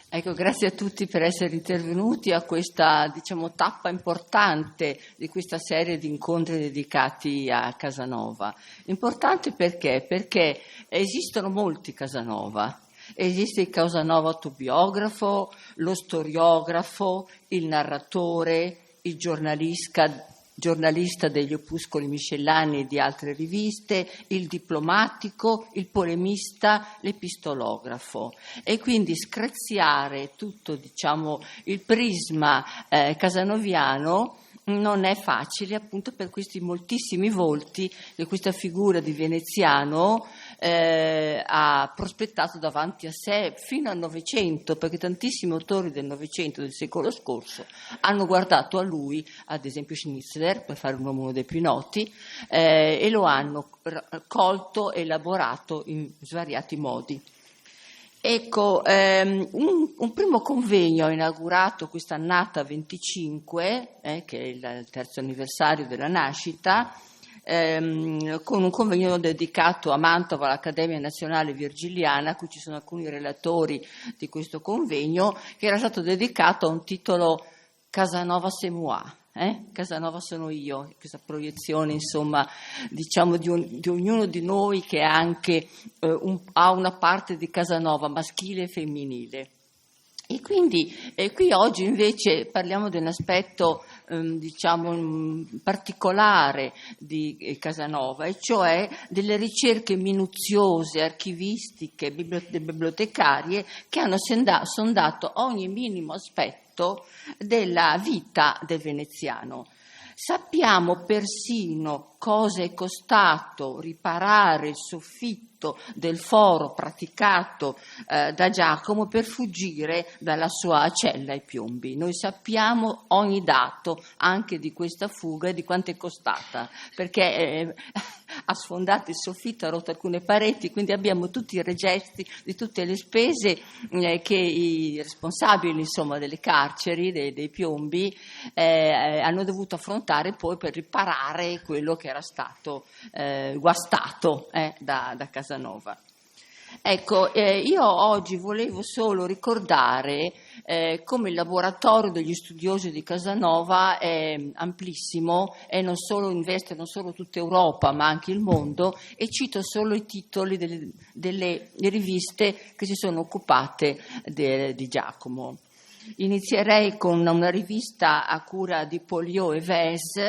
Ecco, grazie a tutti per essere intervenuti a questa, tappa importante di questa serie di incontri dedicati a Casanova. Importante perché? Perché esistono molti Casanova. Esiste il Casanova autobiografo, lo storiografo, il narratore, il giornalista degli opuscoli miscellani e di altre riviste, il diplomatico, il polemista, l'epistolografo. E quindi screziare tutto, il prisma casanoviano non è facile, appunto per questi moltissimi volti che questa figura di veneziano ha prospettato davanti a sé fino al Novecento, perché tantissimi autori del Novecento, del secolo scorso, hanno guardato a lui, ad esempio Schnitzler, per fare uno dei più noti, e lo hanno colto e elaborato in svariati modi. Ecco, un primo convegno ha inaugurato quest'annata 25, che è il terzo anniversario della nascita, con un convegno dedicato a Mantova all'Accademia Nazionale Virgiliana, a cui ci sono alcuni relatori di questo convegno, che era stato dedicato a un titolo Casanova c'est moi. Casanova sono io, questa proiezione di ognuno di noi che anche ha una parte di Casanova maschile e femminile. E quindi qui oggi invece parliamo di un aspetto particolare di Casanova, e cioè delle ricerche minuziose, archivistiche, bibliotecarie che hanno sondato ogni minimo aspetto della vita del veneziano. Sappiamo persino cosa è costato riparare il soffitto del foro praticato da Giacomo per fuggire dalla sua cella ai piombi. Noi sappiamo ogni dato anche di questa fuga e di quanto è costata, perché ha sfondato il soffitto, ha rotto alcune pareti, quindi abbiamo tutti i registri di tutte le spese che i responsabili delle carceri, dei piombi, hanno dovuto affrontare poi per riparare quello che era stato guastato da Casanova. Ecco, io oggi volevo solo ricordare come il laboratorio degli studiosi di Casanova è amplissimo e investe non solo tutta Europa ma anche il mondo, e cito solo i titoli delle riviste che si sono occupate di Giacomo. Inizierei con una rivista a cura di Poliot e Vez,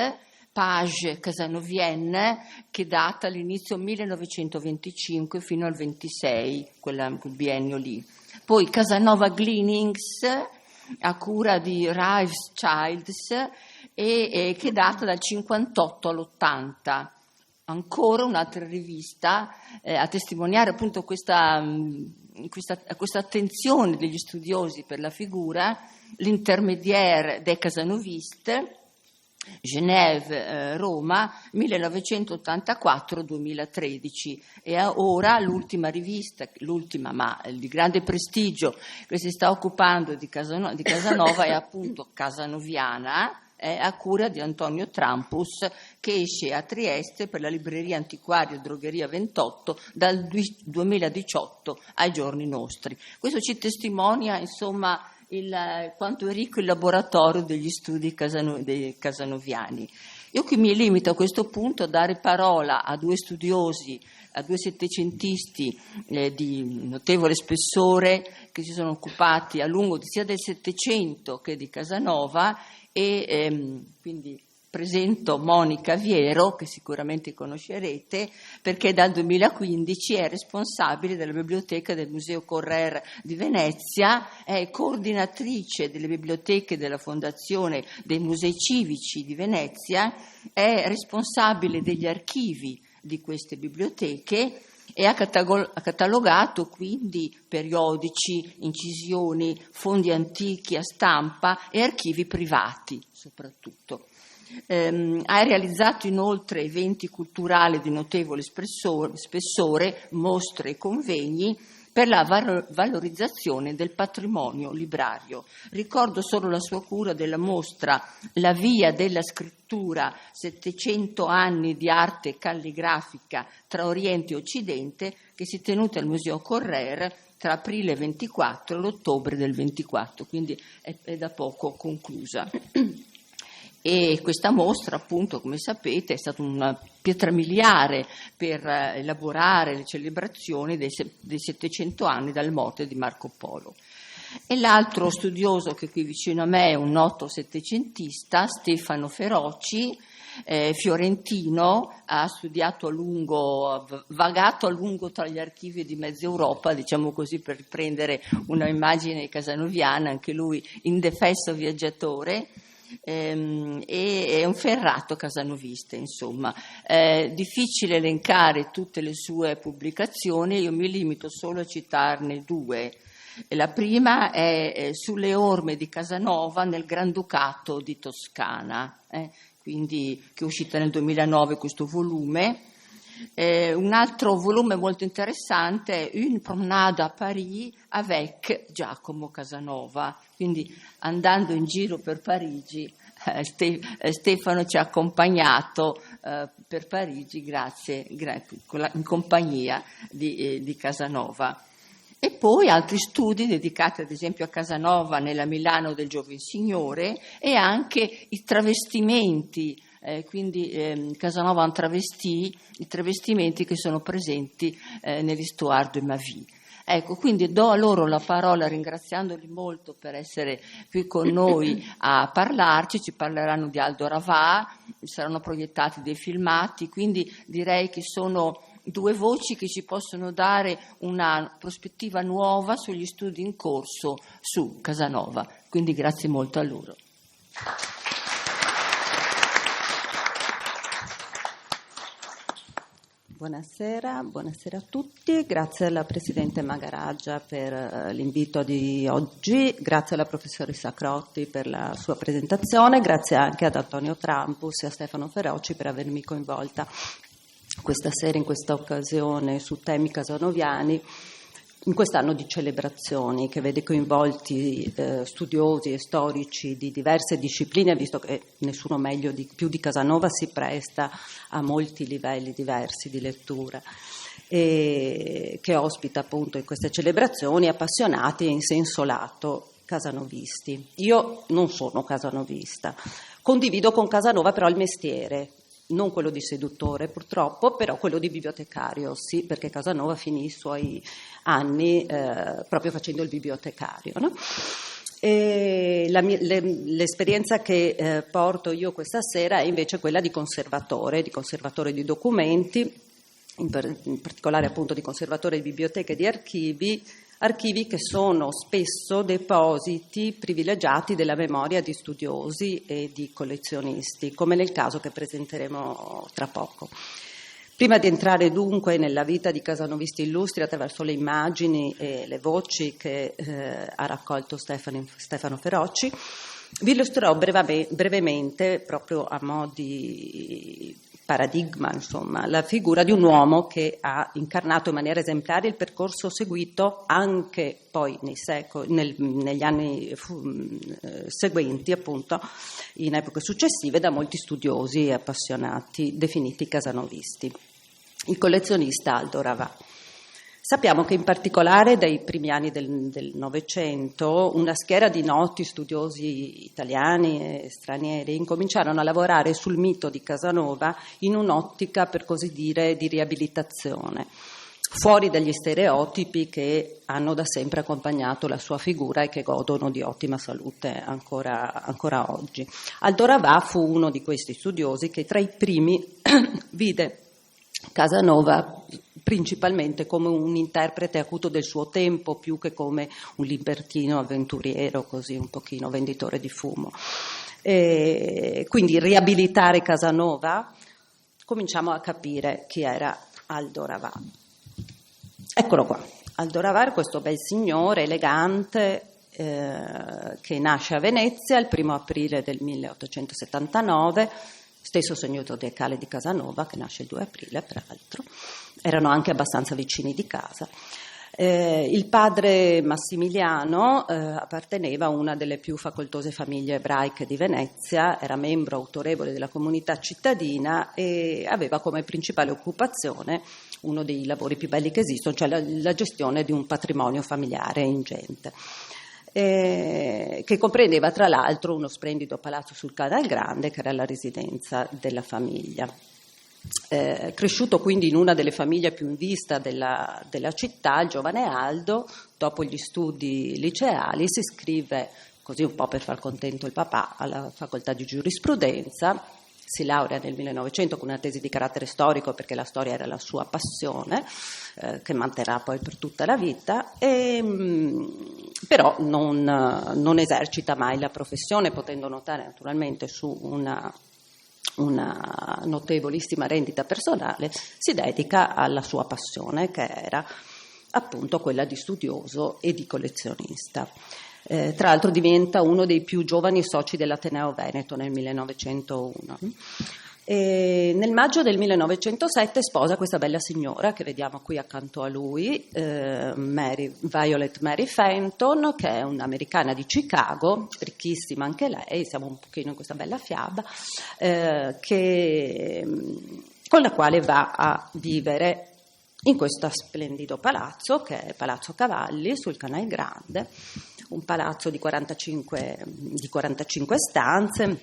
Page Casanovienne, che data all'inizio 1925 fino al 26, quel biennio lì. Poi Casanova Gleanings, a cura di Rives Childs, e che data dal 58 all'80. Ancora un'altra rivista a testimoniare appunto questa attenzione degli studiosi per la figura, l'Intermédiaire des Casanovistes, Genève, Roma, 1984-2013, e ora l'ultima rivista, ma di grande prestigio, che si sta occupando di Casanova è appunto Casanoviana, a cura di Antonio Trampus, che esce a Trieste per la libreria antiquaria Drogheria 28 dal 2018 ai giorni nostri. Questo ci testimonia quanto è ricco il laboratorio degli studi dei casanoviani. Io qui mi limito a questo punto a dare parola a due studiosi, a due settecentisti di notevole spessore, che si sono occupati a lungo sia del Settecento che di Casanova, e quindi presento Monica Viero, che sicuramente conoscerete, perché dal 2015 è responsabile della biblioteca del Museo Correr di Venezia, è coordinatrice delle biblioteche della Fondazione dei Musei Civici di Venezia, è responsabile degli archivi di queste biblioteche e ha catalogato quindi periodici, incisioni, fondi antichi a stampa e archivi privati soprattutto. Ha realizzato inoltre eventi culturali di notevole spessore, mostre e convegni per la valorizzazione del patrimonio librario. Ricordo solo la sua cura della mostra La via della scrittura, 700 anni di arte calligrafica tra Oriente e Occidente, che si è tenuta al Museo Correr tra aprile 24 e l'ottobre del 24, quindi è da poco conclusa. E questa mostra, appunto, come sapete, è stata una pietra miliare per elaborare le celebrazioni dei 700 anni dalla morte di Marco Polo. E l'altro studioso che è qui vicino a me è un noto settecentista, Stefano Feroci, fiorentino, ha studiato a lungo, vagato a lungo tra gli archivi di mezza Europa, diciamo così, per riprendere una immagine casanoviana, anche lui indefesso viaggiatore. È un ferrato casanovista, insomma. Difficile elencare tutte le sue pubblicazioni, io mi limito solo a citarne due. La prima è Sulle orme di Casanova nel Granducato di Toscana, quindi, che è uscita nel 2009 questo volume. Un altro volume molto interessante è Une promenade à Paris avec Giacomo Casanova, quindi andando in giro per Parigi, Stefano ci ha accompagnato per Parigi in compagnia di Casanova. E poi altri studi dedicati ad esempio a Casanova nella Milano del Giovensignore e anche i travestimenti, quindi Casanova un travestì, i travestimenti che sono presenti nell'Histoire de ma vie. Ecco, quindi do a loro la parola ringraziandoli molto per essere qui con noi a parlarci, ci parleranno di Aldo Ravà, saranno proiettati dei filmati, quindi direi che sono due voci che ci possono dare una prospettiva nuova sugli studi in corso su Casanova. Quindi grazie molto a loro. Buonasera a tutti, grazie alla Presidente Magaraggia per l'invito di oggi, grazie alla Professoressa Crotti per la sua presentazione, grazie anche ad Antonio Trampus e a Stefano Feroci per avermi coinvolta questa sera in questa occasione su temi casanoviani in quest'anno di celebrazioni che vede coinvolti studiosi e storici di diverse discipline, visto che nessuno più di Casanova si presta a molti livelli diversi di lettura, e che ospita appunto in queste celebrazioni appassionati e in senso lato casanovisti. Io non sono casanovista, condivido con Casanova però il mestiere, non quello di seduttore purtroppo, però quello di bibliotecario, sì, perché Casanova finì i suoi anni proprio facendo il bibliotecario, no? E l'esperienza che porto io questa sera è invece quella di conservatore di documenti, in particolare appunto di conservatore di biblioteche e di archivi che sono spesso depositi privilegiati della memoria di studiosi e di collezionisti, come nel caso che presenteremo tra poco. Prima di entrare dunque nella vita di casanovisti illustri attraverso le immagini e le voci che ha raccolto Stefano Feroci, vi illustrerò brevemente, proprio a mo' di paradigma, insomma, la figura di un uomo che ha incarnato in maniera esemplare il percorso seguito anche poi negli anni seguenti, appunto, in epoche successive, da molti studiosi e appassionati definiti casanovisti. Il collezionista Aldo Ravà. Sappiamo che in particolare dai primi anni del Novecento una schiera di noti studiosi italiani e stranieri incominciarono a lavorare sul mito di Casanova in un'ottica, per così dire, di riabilitazione, fuori dagli stereotipi che hanno da sempre accompagnato la sua figura e che godono di ottima salute ancora oggi. Aldo Ravà fu uno di questi studiosi che tra i primi vide Casanova principalmente come un interprete acuto del suo tempo, più che come un libertino avventuriero, così un pochino venditore di fumo. Quindi riabilitare Casanova, cominciamo a capire chi era Aldo Ravà. Eccolo qua, Aldo Ravà è questo bel signore elegante che nasce a Venezia il 1 aprile del 1879, stesso segno zodiacale di Casanova, che nasce il 2 aprile, peraltro. Erano anche abbastanza vicini di casa. Il padre Massimiliano apparteneva a una delle più facoltose famiglie ebraiche di Venezia, era membro autorevole della comunità cittadina e aveva come principale occupazione uno dei lavori più belli che esistono, cioè la gestione di un patrimonio familiare ingente, che comprendeva tra l'altro uno splendido palazzo sul Canal Grande che era la residenza della famiglia. Cresciuto quindi in una delle famiglie più in vista della città, il giovane Aldo, dopo gli studi liceali, si iscrive, così un po' per far contento il papà, alla facoltà di giurisprudenza, si laurea nel 1900 con una tesi di carattere storico perché la storia era la sua passione, che manterrà poi per tutta la vita, però non esercita mai la professione, potendo notare naturalmente su una notevolissima rendita personale, si dedica alla sua passione, che era appunto quella di studioso e di collezionista. Tra l'altro diventa uno dei più giovani soci dell'Ateneo Veneto nel 1901. E nel maggio del 1907 sposa questa bella signora che vediamo qui accanto a lui, Violet Mary Fenton, che è un'americana di Chicago, ricchissima anche lei, siamo un pochino in questa bella fiaba, con la quale va a vivere in questo splendido palazzo, che è Palazzo Cavalli, sul Canal Grande, un palazzo di 45 stanze,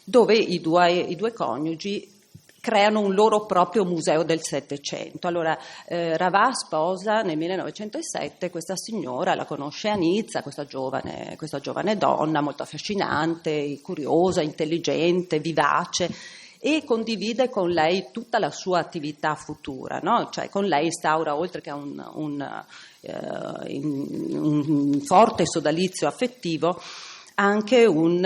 dove i due coniugi creano un loro proprio museo del Settecento. Allora, Ravà sposa nel 1907 questa signora, la conosce a Nizza, questa giovane donna molto affascinante, curiosa, intelligente, vivace, e condivide con lei tutta la sua attività futura, no? Cioè, con lei instaura, oltre che un forte sodalizio affettivo, anche un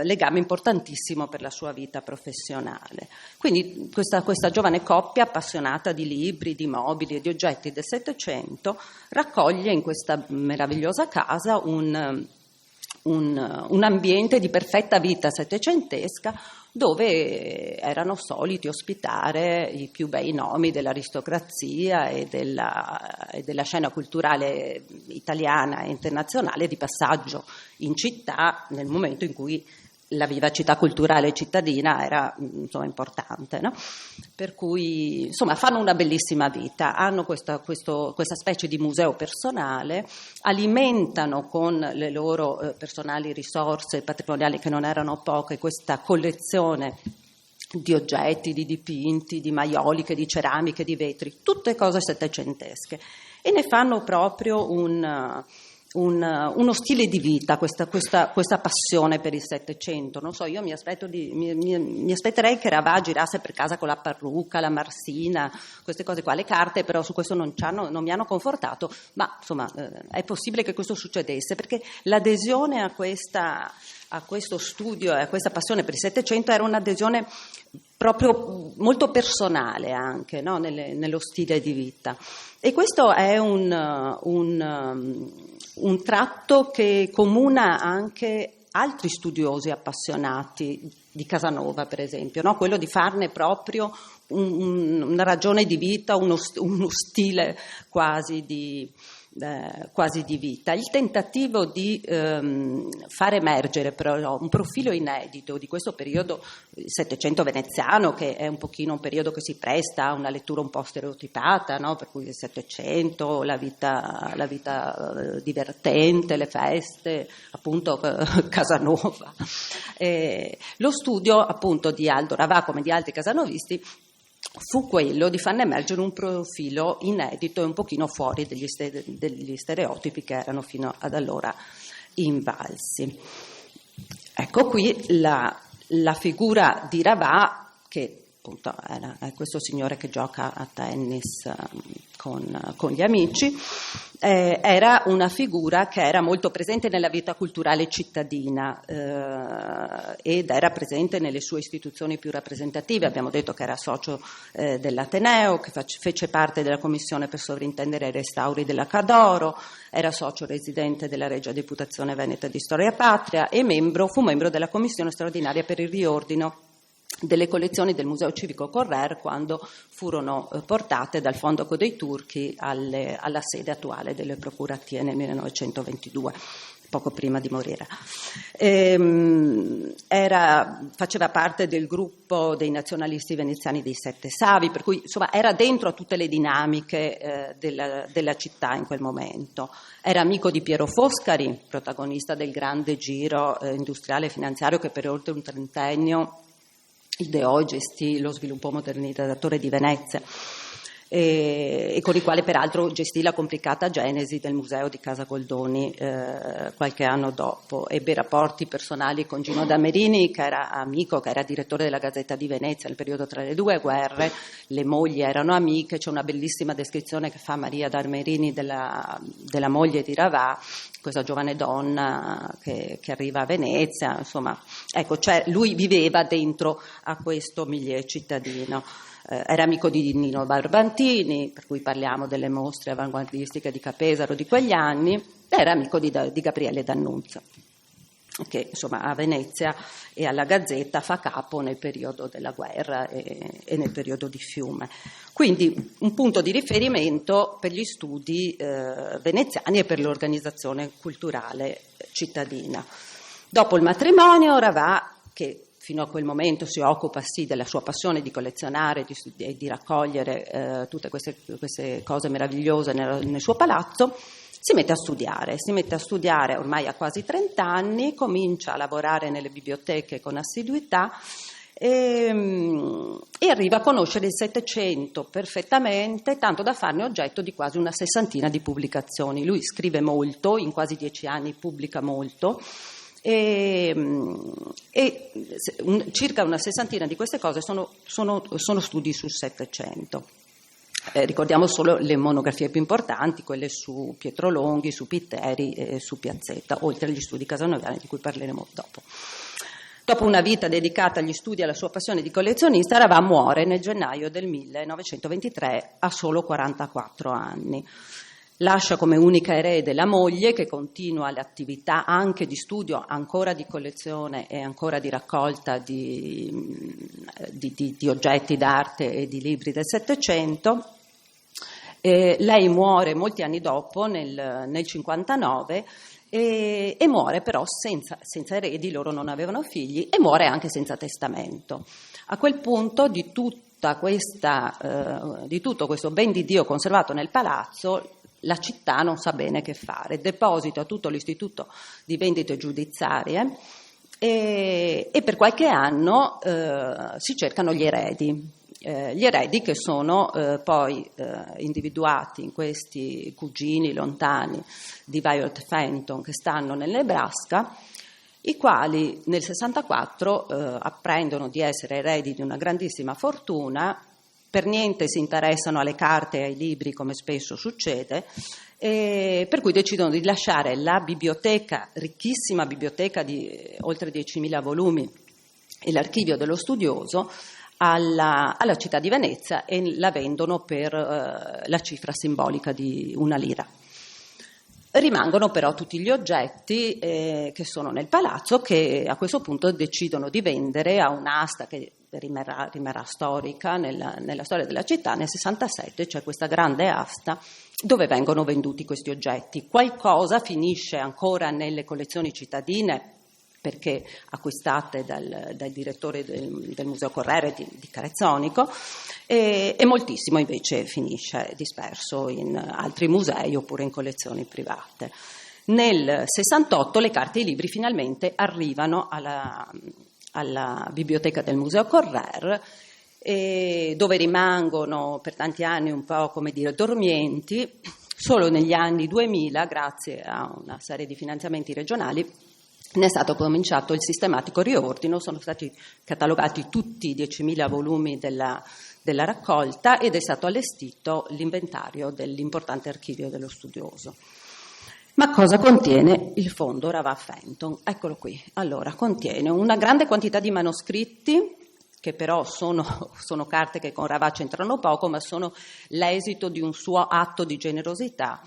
legame importantissimo per la sua vita professionale. Quindi questa giovane coppia appassionata di libri, di mobili e di oggetti del Settecento raccoglie in questa meravigliosa casa un ambiente di perfetta vita settecentesca, dove erano soliti ospitare i più bei nomi dell'aristocrazia e della scena culturale italiana e internazionale di passaggio in città, nel momento in cui la vivacità culturale cittadina era, insomma, importante, no? Per cui, insomma, fanno una bellissima vita, hanno questa specie di museo personale, alimentano con le loro personali risorse patrimoniali, che non erano poche, questa collezione di oggetti, di dipinti, di maioliche, di ceramiche, di vetri, tutte cose settecentesche, e ne fanno proprio uno stile di vita, questa passione per il Settecento. Non so, io mi aspetterei che Ravà girasse per casa con la parrucca, la marsina, queste cose qua. Le carte però su questo non mi hanno confortato, ma insomma è possibile che questo succedesse, perché l'adesione a questo studio e a questa passione per il Settecento era un'adesione proprio molto personale anche, no? Nello stile di vita. E questo è un tratto che comuna anche altri studiosi appassionati di Casanova, per esempio, no? Quello di farne proprio una ragione di vita, uno stile quasi di vita. Il tentativo di far emergere però un profilo inedito di questo periodo, il Settecento veneziano, che è un pochino un periodo che si presta a una lettura un po' stereotipata, no? Per cui il Settecento, la vita divertente, le feste, appunto Casanova. Lo studio appunto di Aldo Ravà, come di altri casanovisti, fu quello di farne emergere un profilo inedito e un pochino fuori degli stereotipi che erano fino ad allora invalsi. Ecco qui la figura di Ravà, che appunto è questo signore che gioca a tennis con gli amici, era una figura che era molto presente nella vita culturale cittadina ed era presente nelle sue istituzioni più rappresentative. Abbiamo detto che era socio dell'Ateneo, che fece parte della commissione per sovrintendere i restauri della Cadoro, era socio residente della Regia Deputazione Veneta di Storia Patria e fu membro della commissione straordinaria per il riordino delle collezioni del Museo Civico Correr quando furono portate dal Fondo dei Turchi alla sede attuale delle Procuratie nel 1922, poco prima di morire. Faceva parte del gruppo dei nazionalisti veneziani dei Sette Savi, per cui insomma era dentro a tutte le dinamiche della città in quel momento. Era amico di Piero Foscari, protagonista del grande giro industriale e finanziario che per oltre un trentennio ideò e gestì lo sviluppo modernizzatore di Venezia, e con il quale peraltro gestì la complicata genesi del museo di Casa Goldoni qualche anno dopo. Ebbe rapporti personali con Gino Damerini, che era amico, che era direttore della Gazzetta di Venezia nel periodo tra le due guerre. Le mogli erano amiche, c'è una bellissima descrizione che fa Maria Damerini della moglie di Ravà, questa giovane donna che arriva a Venezia, insomma, ecco, cioè lui viveva dentro a questo milieu cittadino. Era amico di Nino Barbantini, per cui parliamo delle mostre avanguardistiche di Capesaro di quegli anni, era amico di Gabriele D'Annunzio, che insomma a Venezia e alla Gazzetta fa capo nel periodo della guerra e nel periodo di Fiume. Quindi un punto di riferimento per gli studi veneziani e per l'organizzazione culturale cittadina. Dopo il matrimonio, Ravà, che fino a quel momento si occupa sì della sua passione di collezionare e di raccogliere tutte queste cose meravigliose nel suo palazzo, si mette a studiare ormai a quasi 30 anni, comincia a lavorare nelle biblioteche con assiduità e arriva a conoscere il Settecento perfettamente, tanto da farne oggetto di quasi una sessantina di pubblicazioni. Lui scrive molto, in quasi 10 anni pubblica molto, e circa una sessantina di queste cose sono studi sul Settecento. Ricordiamo solo le monografie più importanti, quelle su Pietro Longhi, su Pitteri e su Piazzetta, oltre agli studi casanoviani di cui parleremo dopo. Dopo una vita dedicata agli studi e alla sua passione di collezionista, Ravà muore nel gennaio del 1923 a solo 44 anni. Lascia come unica erede la moglie, che continua le attività anche di studio, ancora di collezione e ancora di raccolta di oggetti d'arte e di libri del Settecento. Lei muore molti anni dopo, nel 59, e muore però senza eredi, loro non avevano figli, e muore anche senza testamento. A quel punto di tutto questo ben di Dio conservato nel palazzo, la città non sa bene che fare, deposita tutto l'istituto di vendite giudiziarie e per qualche anno si cercano gli eredi che sono poi individuati in questi cugini lontani di Violet Fenton che stanno nel Nebraska, i quali nel 64 apprendono di essere eredi di una grandissima fortuna. Per niente si interessano alle carte e ai libri, come spesso succede, per cui decidono di lasciare la biblioteca, ricchissima biblioteca di oltre 10.000 volumi, e l'archivio dello studioso alla città di Venezia, e la vendono per la cifra simbolica di 1 lira. Rimangono però tutti gli oggetti che sono nel palazzo, che a questo punto decidono di vendere a un'asta che rimarrà storica nella storia della città. Nel 67 c'è questa grande asta dove vengono venduti questi oggetti. Qualcosa finisce ancora nelle collezioni cittadine, perché acquistate dal direttore del Museo Correre di Carezzonico, e moltissimo invece finisce disperso in altri musei oppure in collezioni private. Nel 68 le carte e i libri finalmente arrivano alla biblioteca del Museo Correr, dove rimangono per tanti anni un po' come dire dormienti. Solo negli anni 2000, grazie a una serie di finanziamenti regionali, ne è stato cominciato il sistematico riordino, sono stati catalogati tutti i 10.000 volumi della raccolta ed è stato allestito l'inventario dell'importante archivio dello studioso. Ma cosa contiene il fondo Ravà Fenton? Eccolo qui. Allora, contiene una grande quantità di manoscritti, che però sono carte che con Ravà c'entrano poco, ma sono l'esito di un suo atto di generosità,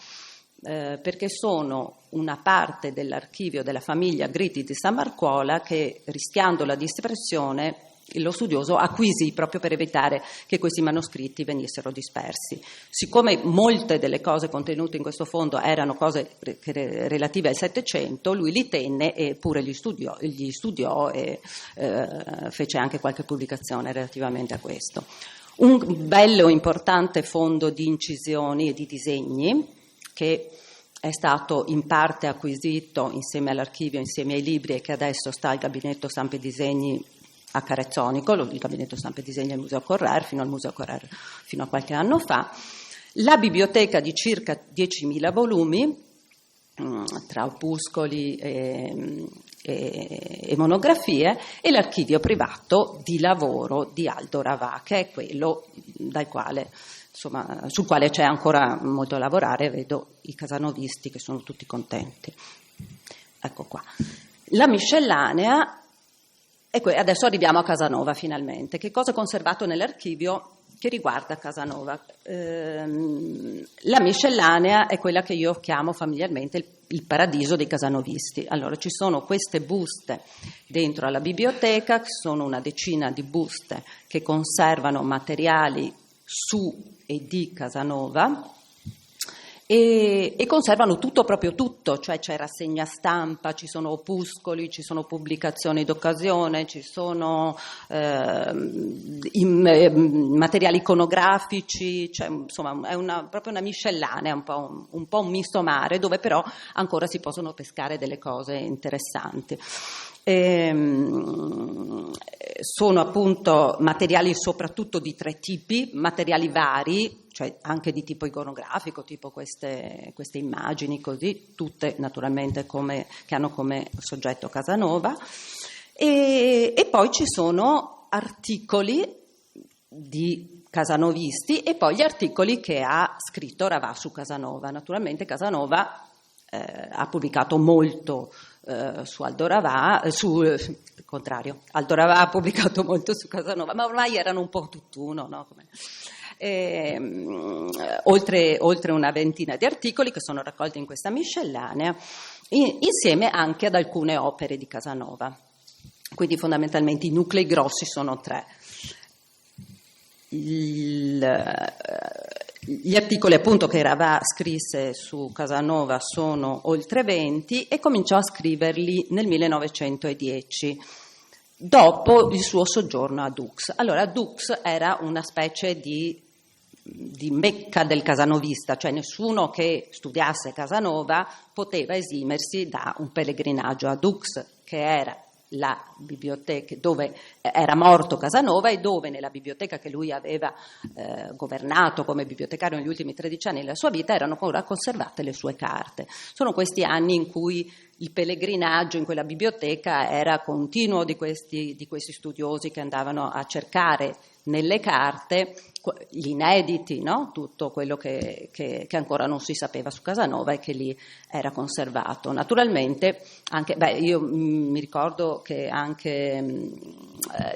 perché sono una parte dell'archivio della famiglia Gritti di San Marcuola che, rischiando la dispersione, lo studioso acquisì proprio per evitare che questi manoscritti venissero dispersi. Siccome molte delle cose contenute in questo fondo erano cose relative al Settecento, lui li tenne e pure gli studiò e fece anche qualche pubblicazione relativamente a questo. Un bello importante fondo di incisioni e di disegni che è stato in parte acquisito insieme all'archivio, insieme ai libri, e che adesso sta al Gabinetto Stampe e Disegni a Carezzonico, il Gabinetto Stampe e Disegni al Museo Correr, fino al Museo Correr fino a qualche anno fa, la biblioteca di circa 10.000 volumi, tra opuscoli e monografie, e l'archivio privato di lavoro di Aldo Ravà, che è quello dal quale, insomma, sul quale c'è ancora molto da lavorare. Vedo i casanovisti che sono tutti contenti. Ecco qua. La miscellanea, e adesso arriviamo a Casanova finalmente. Che cosa è conservato nell'archivio che riguarda Casanova? La miscellanea è quella che io chiamo familiarmente il paradiso dei casanovisti. Allora, ci sono queste buste dentro alla biblioteca, sono una decina di buste che conservano materiali su e di Casanova, e conservano tutto, proprio tutto, cioè c'è rassegna stampa, ci sono opuscoli, ci sono pubblicazioni d'occasione, ci sono materiali iconografici, cioè, insomma è proprio una miscellanea, un po' un misto mare, dove però ancora si possono pescare delle cose interessanti. Sono appunto materiali soprattutto di 3 tipi, materiali vari, cioè anche di tipo iconografico, tipo queste immagini così, tutte naturalmente che hanno come soggetto Casanova, e poi ci sono articoli di casanovisti e poi gli articoli che ha scritto Ravà su Casanova. Naturalmente Casanova ha pubblicato molto su Aldo Ravà, il contrario, Aldo Ravà ha pubblicato molto su Casanova, ma ormai erano un po' tutt'uno, no? Oltre una ventina di articoli che sono raccolti in questa miscellanea, insieme anche ad alcune opere di Casanova. Quindi fondamentalmente i nuclei grossi sono 3. Gli articoli appunto che Ravà scrisse su Casanova sono oltre 20 e cominciò a scriverli nel 1910, dopo il suo soggiorno a Dux. Allora Dux era una specie di mecca del casanovista, cioè nessuno che studiasse Casanova poteva esimersi da un pellegrinaggio a Dux, che era la biblioteca dove era morto Casanova e dove nella biblioteca che lui aveva governato come bibliotecario negli ultimi 13 anni della sua vita erano ancora conservate le sue carte. Sono questi anni in cui il pellegrinaggio in quella biblioteca era continuo di questi studiosi che andavano a cercare nelle carte gli inediti, no? Tutto quello che ancora non si sapeva su Casanova e che lì era conservato. Naturalmente anche, io mi ricordo che anche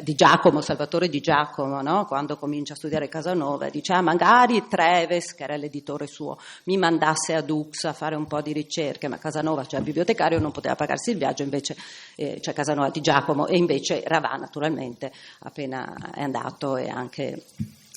Di Giacomo, Salvatore Di Giacomo, no? Quando comincia a studiare Casanova dice magari Treves, che era l'editore suo, mi mandasse a Dux a fare un po' di ricerche, ma Casanova, cioè il bibliotecario, non poteva pagarsi il viaggio, invece c'è Casanova Di Giacomo, e invece Ravà naturalmente appena è andato e anche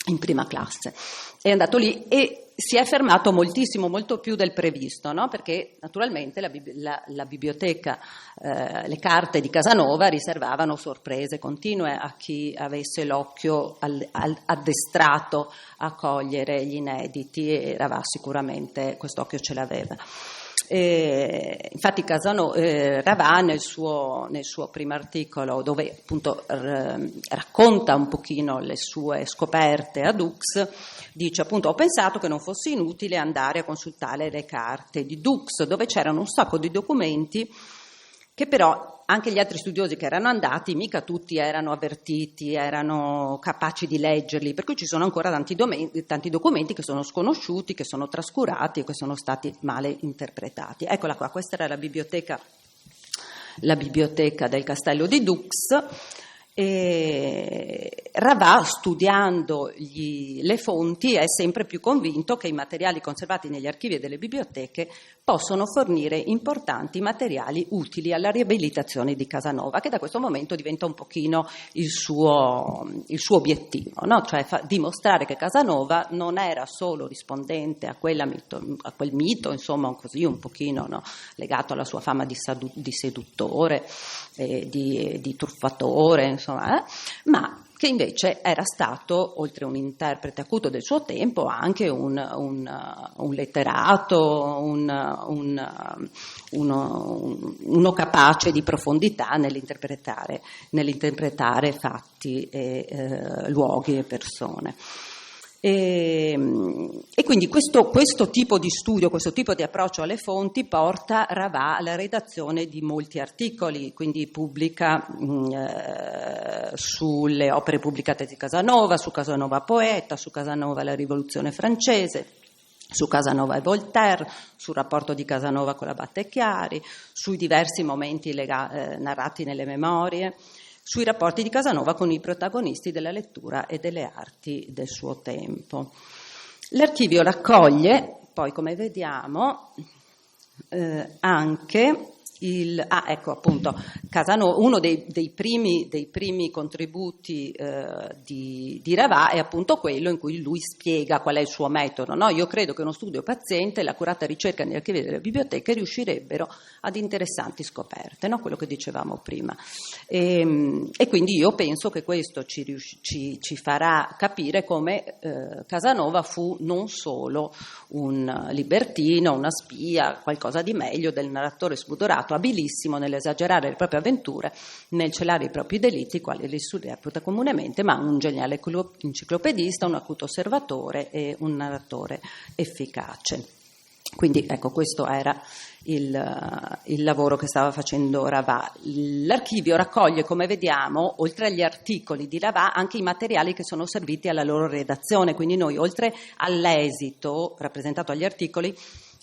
in prima classe è andato lì e si è fermato moltissimo, molto più del previsto, no? Perché naturalmente la biblioteca, le carte di Casanova riservavano sorprese continue a chi avesse l'occhio addestrato a cogliere gli inediti, e Ravà sicuramente quest'occhio ce l'aveva. Infatti Ravà nel suo primo articolo, dove appunto racconta un pochino le sue scoperte a Dux, dice appunto: ho pensato che non fosse inutile andare a consultare le carte di Dux, dove c'erano un sacco di documenti che però anche gli altri studiosi che erano andati mica tutti erano avvertiti, erano capaci di leggerli, per cui ci sono ancora tanti documenti che sono sconosciuti, che sono trascurati e che sono stati male interpretati. Eccola qua, questa era la biblioteca del castello di Dux. E Ravà, studiando le fonti, è sempre più convinto che i materiali conservati negli archivi e delle biblioteche possono fornire importanti materiali utili alla riabilitazione di Casanova, che da questo momento diventa un pochino il suo obiettivo, no? Cioè dimostrare che Casanova non era solo rispondente a quel mito, insomma, così un pochino, no? Legato alla sua fama di seduttore, di truffatore, insomma, ma che invece era stato, oltre un interprete acuto del suo tempo, anche un letterato, uno capace di profondità nell'interpretare fatti e luoghi e persone. E quindi questo tipo di studio, questo tipo di approccio alle fonti porta Ravà alla redazione di molti articoli, quindi pubblica sulle opere pubblicate di Casanova, su Casanova poeta, su Casanova la Rivoluzione francese, su Casanova e Voltaire, sul rapporto di Casanova con l'Abate Chiari, sui diversi momenti narrati nelle memorie, sui rapporti di Casanova con i protagonisti della lettura e delle arti del suo tempo. L'archivio raccoglie, poi come vediamo, anche ecco appunto Casanova, uno dei primi contributi di Ravà è appunto quello in cui lui spiega qual è il suo metodo, no? Io credo che uno studio paziente e l'accurata ricerca negli archivi delle biblioteche riuscirebbero ad interessanti scoperte, no? Quello che dicevamo prima, e quindi io penso che questo ci farà capire come Casanova fu non solo un libertino, una spia, qualcosa di meglio del narratore spudorato, abilissimo nell'esagerare le proprie avventure, nel celare i propri delitti, quali li si reputa comunemente, ma un geniale enciclopedista, un acuto osservatore e un narratore efficace. Quindi ecco, questo era il lavoro che stava facendo Ravà. L'archivio raccoglie, come vediamo, oltre agli articoli di Ravà, anche i materiali che sono serviti alla loro redazione, quindi noi, oltre all'esito rappresentato agli articoli,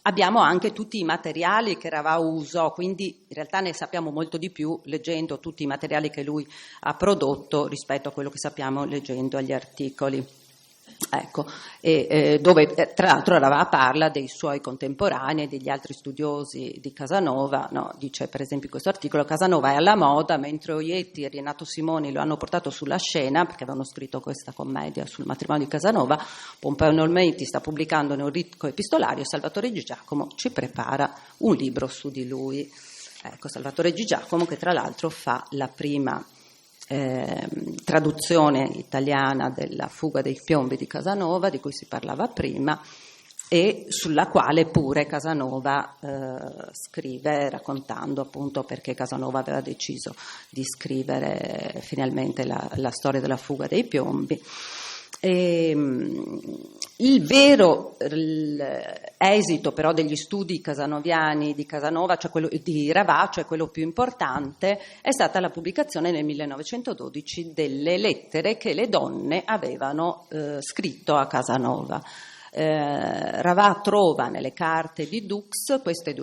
abbiamo anche tutti i materiali che Ravà usò, quindi in realtà ne sappiamo molto di più leggendo tutti i materiali che lui ha prodotto rispetto a quello che sappiamo leggendo agli articoli. Ecco, dove tra l'altro Ravà parla dei suoi contemporanei, degli altri studiosi di Casanova, no? Dice per esempio in questo articolo: Casanova è alla moda, mentre Oietti e Renato Simoni lo hanno portato sulla scena, perché avevano scritto questa commedia sul matrimonio di Casanova. Pompeo Nolmetti sta pubblicando un ricco epistolario e Salvatore Di Giacomo ci prepara un libro su di lui. Ecco, Salvatore Di Giacomo, che tra l'altro fa la prima traduzione italiana della Fuga dei piombi di Casanova, di cui si parlava prima, e sulla quale pure Casanova scrive, raccontando appunto perché Casanova aveva deciso di scrivere finalmente la storia della Fuga dei piombi. Il vero esito però degli studi casanoviani di Casanova, cioè quello di Ravà, cioè quello più importante, è stata la pubblicazione nel 1912 delle lettere che le donne avevano scritto a Casanova. Ravà trova nelle carte di Dux queste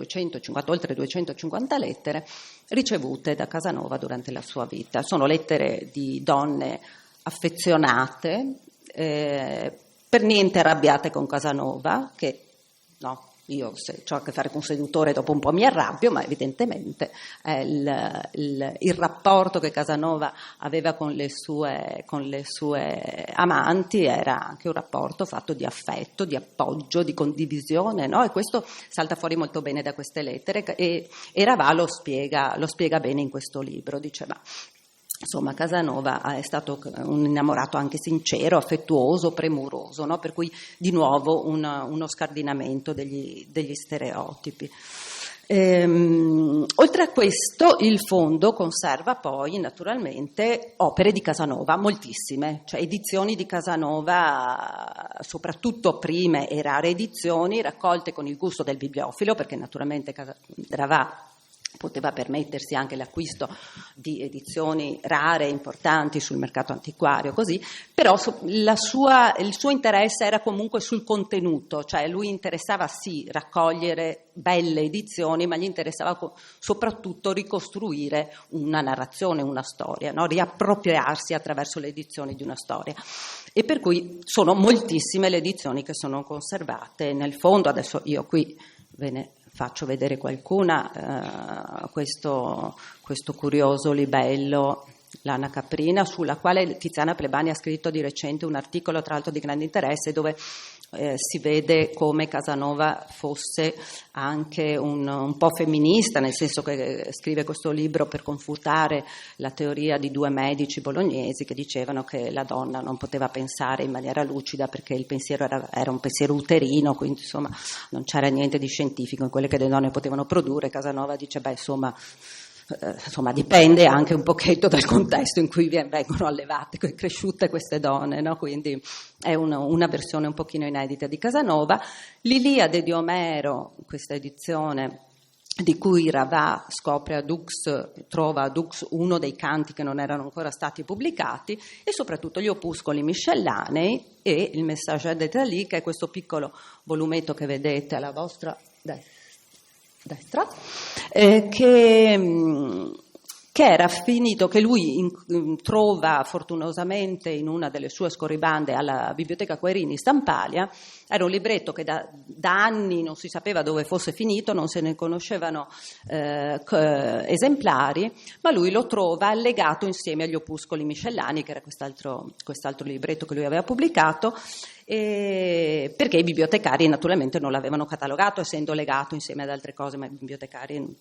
oltre 250 lettere ricevute da Casanova durante la sua vita. Sono lettere di donne affezionate, per niente arrabbiate con Casanova, che no, io se ho a che fare con un seduttore dopo un po' mi arrabbio, ma evidentemente il rapporto che Casanova aveva con le sue amanti era anche un rapporto fatto di affetto, di appoggio, di condivisione, no? E questo salta fuori molto bene da queste lettere e Ravà lo spiega bene in questo libro. Diceva: insomma, Casanova è stato un innamorato anche sincero, affettuoso, premuroso, no? Per cui di nuovo uno scardinamento degli stereotipi. Oltre a questo, il fondo conserva poi naturalmente opere di Casanova, moltissime, cioè edizioni di Casanova, soprattutto prime e rare edizioni, raccolte con il gusto del bibliofilo, perché naturalmente Ravà poteva permettersi anche l'acquisto di edizioni rare, importanti sul mercato antiquario, così, però il suo interesse era comunque sul contenuto, cioè lui interessava sì raccogliere belle edizioni, ma gli interessava soprattutto ricostruire una narrazione, una storia, no? Riappropriarsi attraverso le edizioni di una storia. E per cui sono moltissime le edizioni che sono conservate nel fondo. Adesso io qui ve ne faccio vedere qualcuna, questo curioso libello, L'Ana Caprina, sulla quale Tiziana Plebani ha scritto di recente un articolo, tra l'altro di grande interesse, dove si vede come Casanova fosse anche un po' femminista, nel senso che scrive questo libro per confutare la teoria di due medici bolognesi che dicevano che la donna non poteva pensare in maniera lucida perché il pensiero era un pensiero uterino, quindi insomma non c'era niente di scientifico in quelle che le donne potevano produrre. Casanova dice insomma dipende anche un pochetto dal contesto in cui vengono allevate, cresciute queste donne, no? Quindi è una versione un pochino inedita di Casanova. L'Iliade di Omero, questa edizione di cui Ravà trova a Dux uno dei canti che non erano ancora stati pubblicati, e soprattutto gli opuscoli miscellanei e il Messager d'Italie, che è questo piccolo volumetto che vedete alla vostra destra, che era finito, che lui trova fortunosamente in una delle sue scorribande alla Biblioteca Querini Stampalia. Era un libretto che da anni non si sapeva dove fosse finito, non se ne conoscevano esemplari, ma lui lo trova allegato insieme agli opuscoli miscellani, che era quest'altro libretto che lui aveva pubblicato, perché i bibliotecari naturalmente non l'avevano catalogato, essendo legato insieme ad altre cose, ma i bibliotecari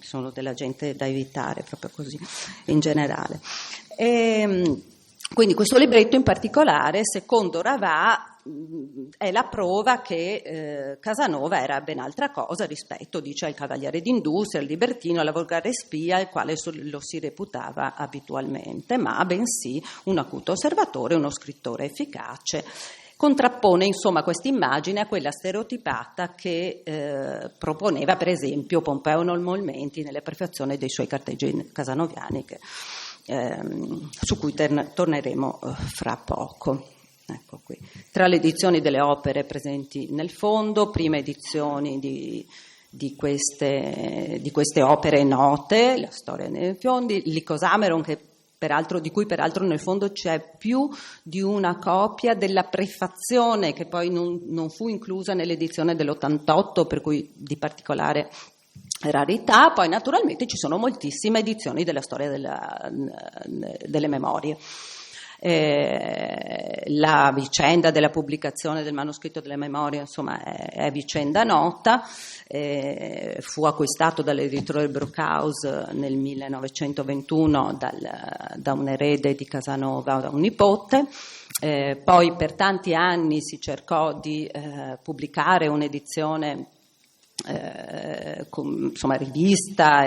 sono della gente da evitare, proprio così in generale. Quindi questo libretto in particolare, secondo Ravà, è la prova che Casanova era ben altra cosa rispetto, dice, al cavaliere d'industria, al libertino, alla volgare spia, al quale lo si reputava abitualmente, ma bensì un acuto osservatore, uno scrittore efficace. Contrappone insomma questa immagine a quella stereotipata che proponeva per esempio Pompeo Molmenti nelle prefazioni dei suoi carteggi casanoviani, su cui torneremo fra poco. Ecco qui. Tra le edizioni delle opere presenti nel fondo, prime edizioni di queste opere note, la storia nei fondi, l'Icosameron, di cui peraltro nel fondo c'è più di una copia della prefazione, che poi non fu inclusa nell'edizione dell'88, per cui di particolare rarità. Poi naturalmente ci sono moltissime edizioni della storia delle memorie. La vicenda della pubblicazione del manoscritto delle memorie, insomma, è vicenda nota. Fu acquistato dall'editore Brockhaus nel 1921 da un erede di Casanova, da un nipote. Poi per tanti anni si cercò di pubblicare un'edizione rivista,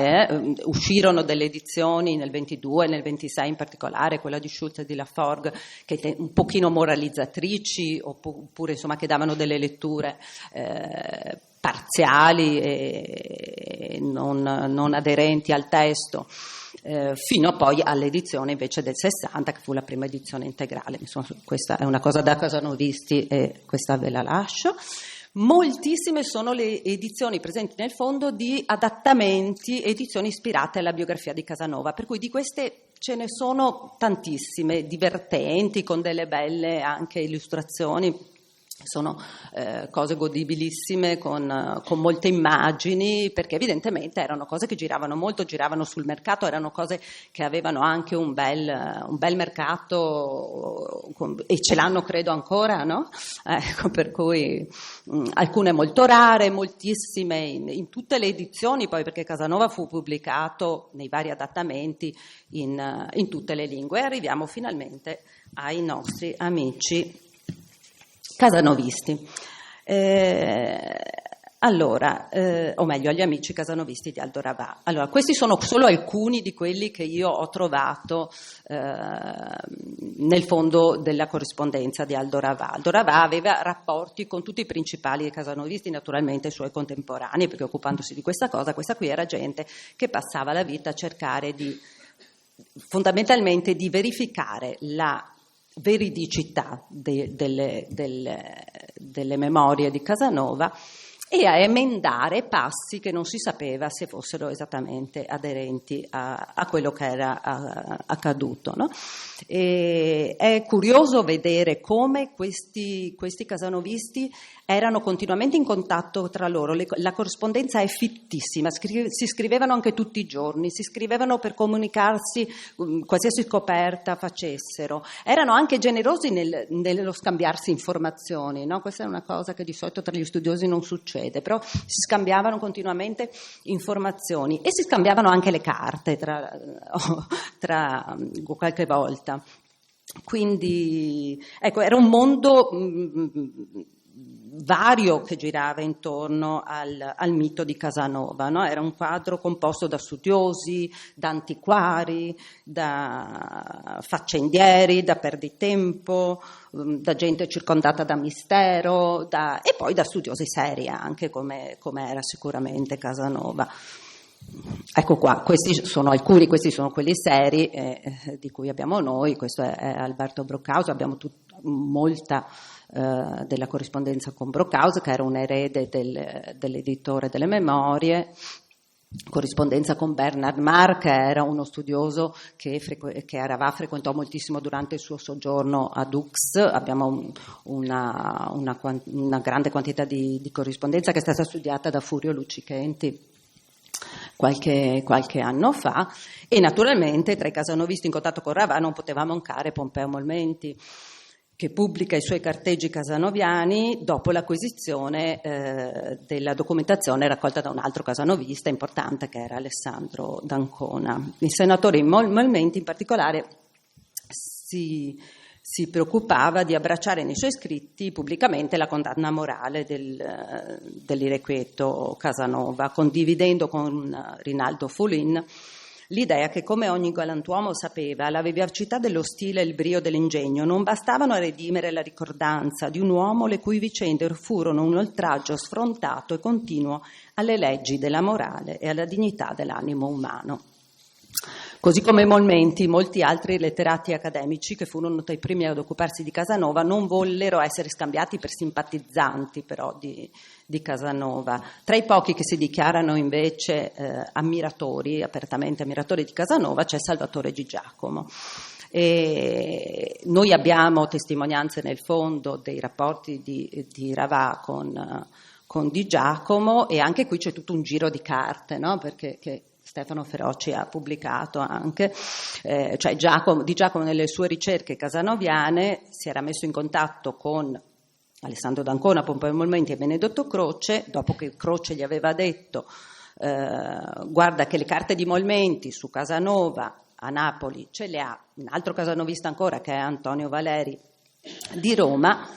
uscirono delle edizioni nel 22 e nel 26, in particolare quella di Schultz e di Laforgue, che un pochino moralizzatrici, oppure insomma che davano delle letture parziali e non aderenti al testo, fino poi all'edizione invece del 60, che fu la prima edizione integrale. Insomma, questa è una cosa da casanovisti e questa ve la lascio. Moltissime sono le edizioni presenti nel fondo di adattamenti, edizioni ispirate alla biografia di Casanova, per cui di queste ce ne sono tantissime, divertenti, con delle belle anche illustrazioni. Sono cose godibilissime con molte immagini, perché evidentemente erano cose che giravano molto, giravano sul mercato, erano cose che avevano anche un bel mercato, e ce l'hanno credo ancora, no? Ecco, per cui alcune molto rare, moltissime in tutte le edizioni, poi perché Casanova fu pubblicato nei vari adattamenti in tutte le lingue. E arriviamo finalmente ai nostri amici casanovisti. O meglio, agli amici casanovisti di Aldo Ravà. Allora, questi sono solo alcuni di quelli che io ho trovato nel fondo della corrispondenza di Aldo Ravà. Aldo Ravà aveva rapporti con tutti i principali casanovisti, naturalmente i suoi contemporanei, perché occupandosi di questa qui era gente che passava la vita a cercare fondamentalmente di verificare la veridicità delle memorie di Casanova, e a emendare passi che non si sapeva se fossero esattamente aderenti a quello che era accaduto, no? E è curioso vedere come questi casanovisti erano continuamente in contatto tra loro. La corrispondenza è fittissima, si scrivevano anche tutti i giorni, si scrivevano per comunicarsi qualsiasi scoperta facessero. Erano anche generosi nello scambiarsi informazioni, no? Questa è una cosa che di solito tra gli studiosi non succede, però si scambiavano continuamente informazioni e si scambiavano anche le carte tra qualche volta. Quindi ecco, era un mondo vario che girava intorno al mito di Casanova, no? Era un quadro composto da studiosi, da antiquari, da faccendieri, da perditempo, da gente circondata da mistero, e poi da studiosi seri anche, come era sicuramente Casanova. Ecco qua, questi sono quelli seri di cui abbiamo noi. Questo è Alberto Brockhaus. Abbiamo molta della corrispondenza con Brockhaus, che era un erede dell'editore delle memorie, corrispondenza con Bernard Marr, che era uno studioso che Aravà frequentò moltissimo durante il suo soggiorno a Dux. Abbiamo una grande quantità di corrispondenza che è stata studiata da Furio Luccichenti qualche anno fa, e naturalmente tra i casanovisti in contatto con Aravà non poteva mancare Pompeo Molmenti, che pubblica i suoi carteggi casanoviani dopo l'acquisizione della documentazione raccolta da un altro casanovista importante, che era Alessandro d'Ancona. Il senatore Molmenti in particolare si preoccupava di abbracciare nei suoi scritti pubblicamente la condanna morale dell'irrequieto Casanova, condividendo con Rinaldo Folin l'idea che, come ogni galantuomo sapeva, la vivacità dello stile e il brio dell'ingegno non bastavano a redimere la ricordanza di un uomo le cui vicende furono un oltraggio sfrontato e continuo alle leggi della morale e alla dignità dell'animo umano. Così come Molmenti, molti altri letterati accademici che furono tra i primi ad occuparsi di Casanova non vollero essere scambiati per simpatizzanti però di Casanova. Tra i pochi che si dichiarano invece apertamente ammiratori di Casanova, c'è Salvatore Di Giacomo. E noi abbiamo testimonianze nel fondo dei rapporti di Ravà con Di Giacomo, e anche qui c'è tutto un giro di carte, no? Perché Stefano Feroci ha pubblicato anche, cioè Di Giacomo nelle sue ricerche casanoviane si era messo in contatto con Alessandro d'Ancona, Pompeo Molmenti e Benedetto Croce, dopo che Croce gli aveva detto guarda che le carte di Molmenti su Casanova a Napoli ce le ha un altro casanovista ancora, che è Antonio Valeri di Roma.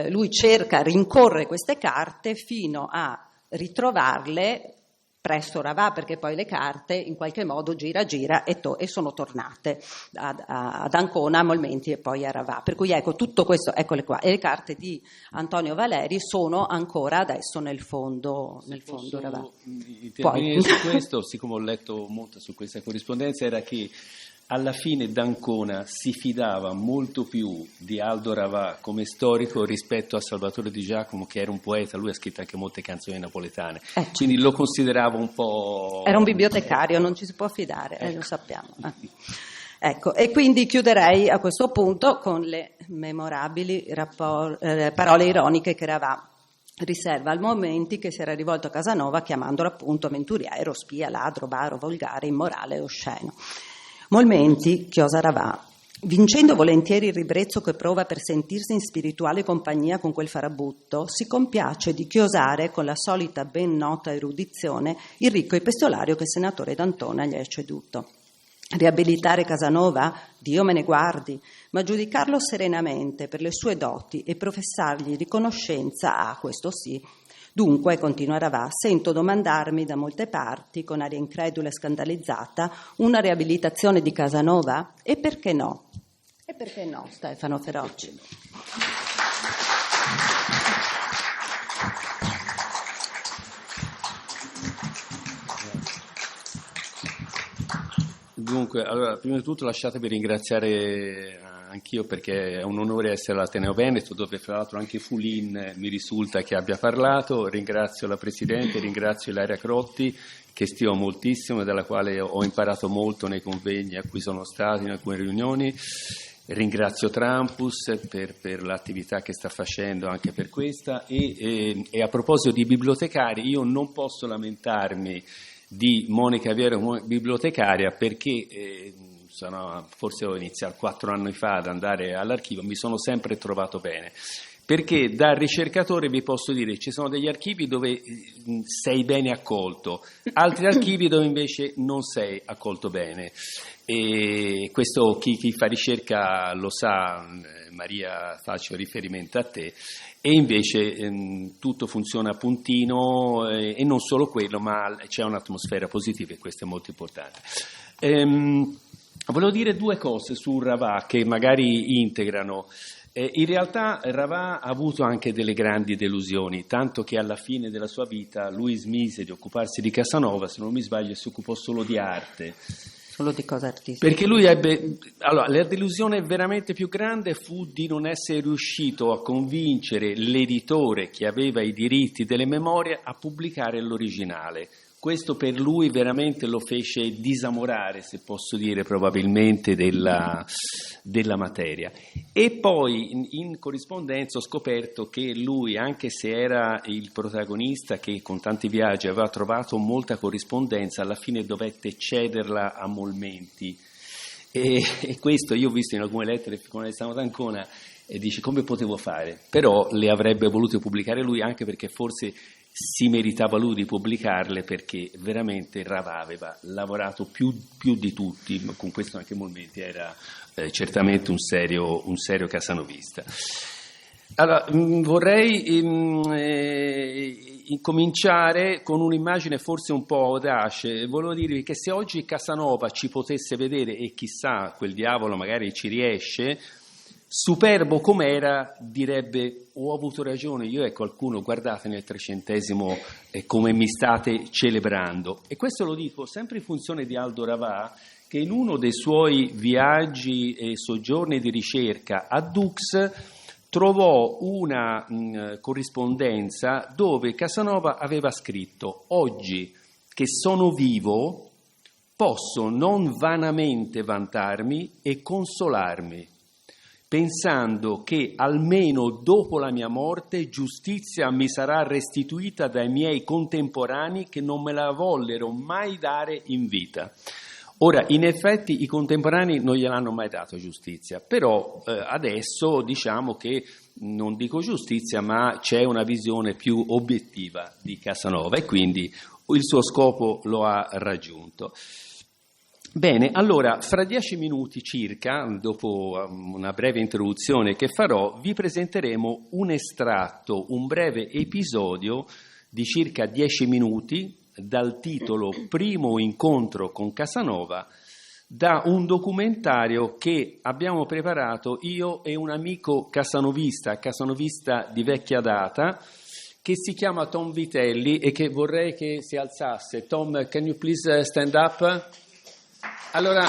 Lui rincorre queste carte fino a ritrovarle presso Ravà, perché poi le carte in qualche modo gira e sono tornate ad Ancona, a Molmenti e poi a Ravà. Per cui ecco, tutto questo, eccole qua, e le carte di Antonio Valeri sono ancora adesso nel fondo Ravà. Intervenire su questo, siccome ho letto molto su questa corrispondenza, era che alla fine d'Ancona si fidava molto più di Aldo Ravà come storico rispetto a Salvatore Di Giacomo, che era un poeta. Lui ha scritto anche molte canzoni napoletane, quindi lo consideravo un po'... Era un bibliotecario, non ci si può fidare, lo sappiamo. Ecco, e quindi chiuderei a questo punto con le memorabili parole ironiche che Ravà riserva al Molmenti, che si era rivolto a Casanova chiamandolo appunto avventuriero, spia, ladro, baro, volgare, immorale e osceno. Molmenti chiosa Ravà, vincendo volentieri il ribrezzo che prova per sentirsi in spirituale compagnia con quel farabutto, si compiace di chiosare con la solita ben nota erudizione il ricco epistolario che il senatore D'Antona gli ha ceduto. Riabilitare Casanova? Dio me ne guardi, ma giudicarlo serenamente per le sue doti e professargli riconoscenza, questo sì. Dunque, continua Ravà, sento domandarmi da molte parti, con aria incredula e scandalizzata, una riabilitazione di Casanova? E perché no? E perché no, Stefano Feroci? Dunque, allora, prima di tutto lasciatemi ringraziare anch'io, perché è un onore essere all'Ateneo Veneto, dove fra l'altro anche Fulin mi risulta che abbia parlato. Ringrazio la Presidente, ringrazio Ilaria Crotti, che stimo moltissimo e dalla quale ho imparato molto nei convegni a cui sono stato, in alcune riunioni. Ringrazio Trampus per l'attività che sta facendo anche per questa e a proposito di bibliotecari, io non posso lamentarmi di Monica Viero bibliotecaria, perché forse ho iniziato 4 anni fa ad andare all'archivio, mi sono sempre trovato bene, perché da ricercatore vi posso dire ci sono degli archivi dove sei bene accolto, altri archivi dove invece non sei accolto bene, e questo chi fa ricerca lo sa. Maria, faccio riferimento a te, e invece tutto funziona a puntino, e non solo quello, ma c'è un'atmosfera positiva e questo è molto importante. Volevo dire 2 cose su Ravà che magari integrano. In realtà Ravà ha avuto anche delle grandi delusioni, tanto che alla fine della sua vita lui smise di occuparsi di Casanova, se non mi sbaglio si occupò solo di arte. Solo di cosa artistica? Perché lui ebbe, la delusione veramente più grande fu di non essere riuscito a convincere l'editore che aveva i diritti delle memorie a pubblicare l'originale. Questo per lui veramente lo fece disamorare, se posso dire, probabilmente della materia. E poi in corrispondenza ho scoperto che lui, anche se era il protagonista che con tanti viaggi aveva trovato molta corrispondenza, alla fine dovette cederla a Molmenti. E questo io ho visto in alcune lettere con Alessandro d'Ancona, e dice come potevo fare, però le avrebbe volute pubblicare lui, anche perché forse si meritava lui di pubblicarle, perché veramente Ravà aveva lavorato più di tutti, ma con questo anche Molmenti era certamente un serio casanovista. Allora, vorrei incominciare con un'immagine forse un po' audace. Volevo dirvi che se oggi Casanova ci potesse vedere, e chissà, quel diavolo magari ci riesce, superbo com'era, direbbe ho avuto ragione io e qualcuno, guardate nel 300° come mi state celebrando. E questo lo dico sempre in funzione di Aldo Ravà, che in uno dei suoi viaggi e soggiorni di ricerca a Dux trovò una corrispondenza dove Casanova aveva scritto: oggi che sono vivo posso non vanamente vantarmi e consolarmi, pensando che almeno dopo la mia morte giustizia mi sarà restituita dai miei contemporanei che non me la vollero mai dare in vita. Ora, in effetti i contemporanei non gliel'hanno mai dato giustizia, però adesso diciamo che, non dico giustizia, ma c'è una visione più obiettiva di Casanova e quindi il suo scopo lo ha raggiunto. Bene, allora, fra 10 minuti circa, dopo una breve introduzione che farò, vi presenteremo un estratto, un breve episodio di circa 10 minuti dal titolo Primo incontro con Casanova, da un documentario che abbiamo preparato io e un amico casanovista di vecchia data, che si chiama Tom Vitelli e che vorrei che si alzasse. Tom, can you please stand up? Allora,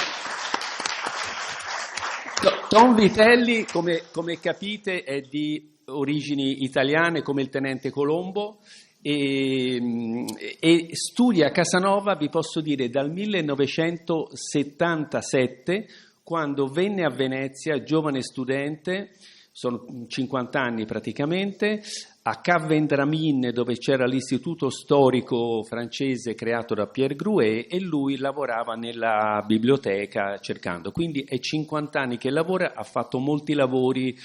Tom Vitelli, come capite, è di origini italiane come il tenente Colombo e studia Casanova, vi posso dire, dal 1977, quando venne a Venezia, giovane studente, sono 50 anni praticamente, a Ca' Vendramin, dove c'era l'istituto storico francese creato da Pierre Grouet, e lui lavorava nella biblioteca cercando. Quindi è 50 anni che lavora, ha fatto molti lavori,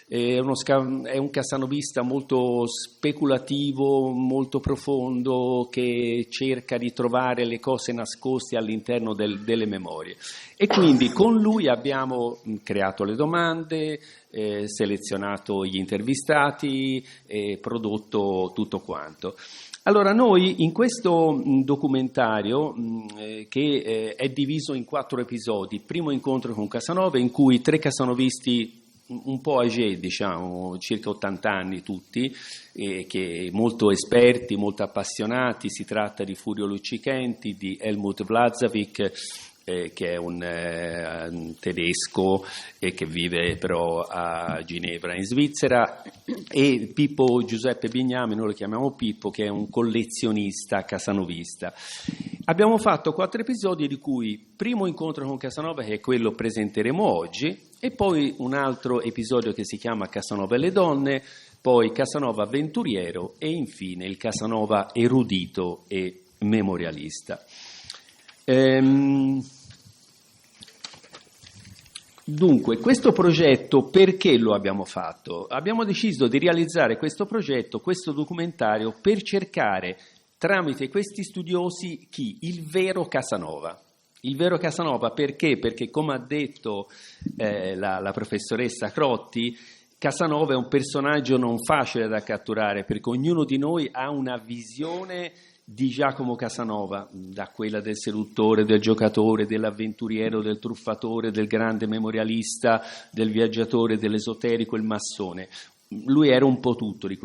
è un casanovista molto speculativo, molto profondo, che cerca di trovare le cose nascoste all'interno delle memorie. E quindi con lui abbiamo creato le domande, selezionato gli intervistati e prodotto tutto quanto. Allora, noi in questo documentario, che è diviso in 4 episodi, primo incontro con Casanova, in cui 3 casanovisti un po' âgé, diciamo, circa 80 anni tutti, che molto esperti, molto appassionati, si tratta di Furio Lucchicenti, di Helmut Vlazovic che è un tedesco che vive però a Ginevra in Svizzera, e Pippo Giuseppe Bignami, noi lo chiamiamo Pippo, che è un collezionista casanovista. Abbiamo fatto 4 episodi, di cui primo incontro con Casanova, che è quello che presenteremo oggi, e poi un altro episodio che si chiama Casanova e le donne, poi Casanova avventuriero e infine il Casanova erudito e memorialista. Dunque, questo progetto, perché lo abbiamo fatto? Abbiamo deciso di realizzare questo progetto, questo documentario, per cercare tramite questi studiosi il vero Casanova. Il vero Casanova perché? Perché, come ha detto la professoressa Crotti, Casanova è un personaggio non facile da catturare, perché ognuno di noi ha una visione di Giacomo Casanova, da quella del seduttore, del giocatore, dell'avventuriero, del truffatore, del grande memorialista, del viaggiatore, dell'esoterico, il massone. Lui era un po' tutto di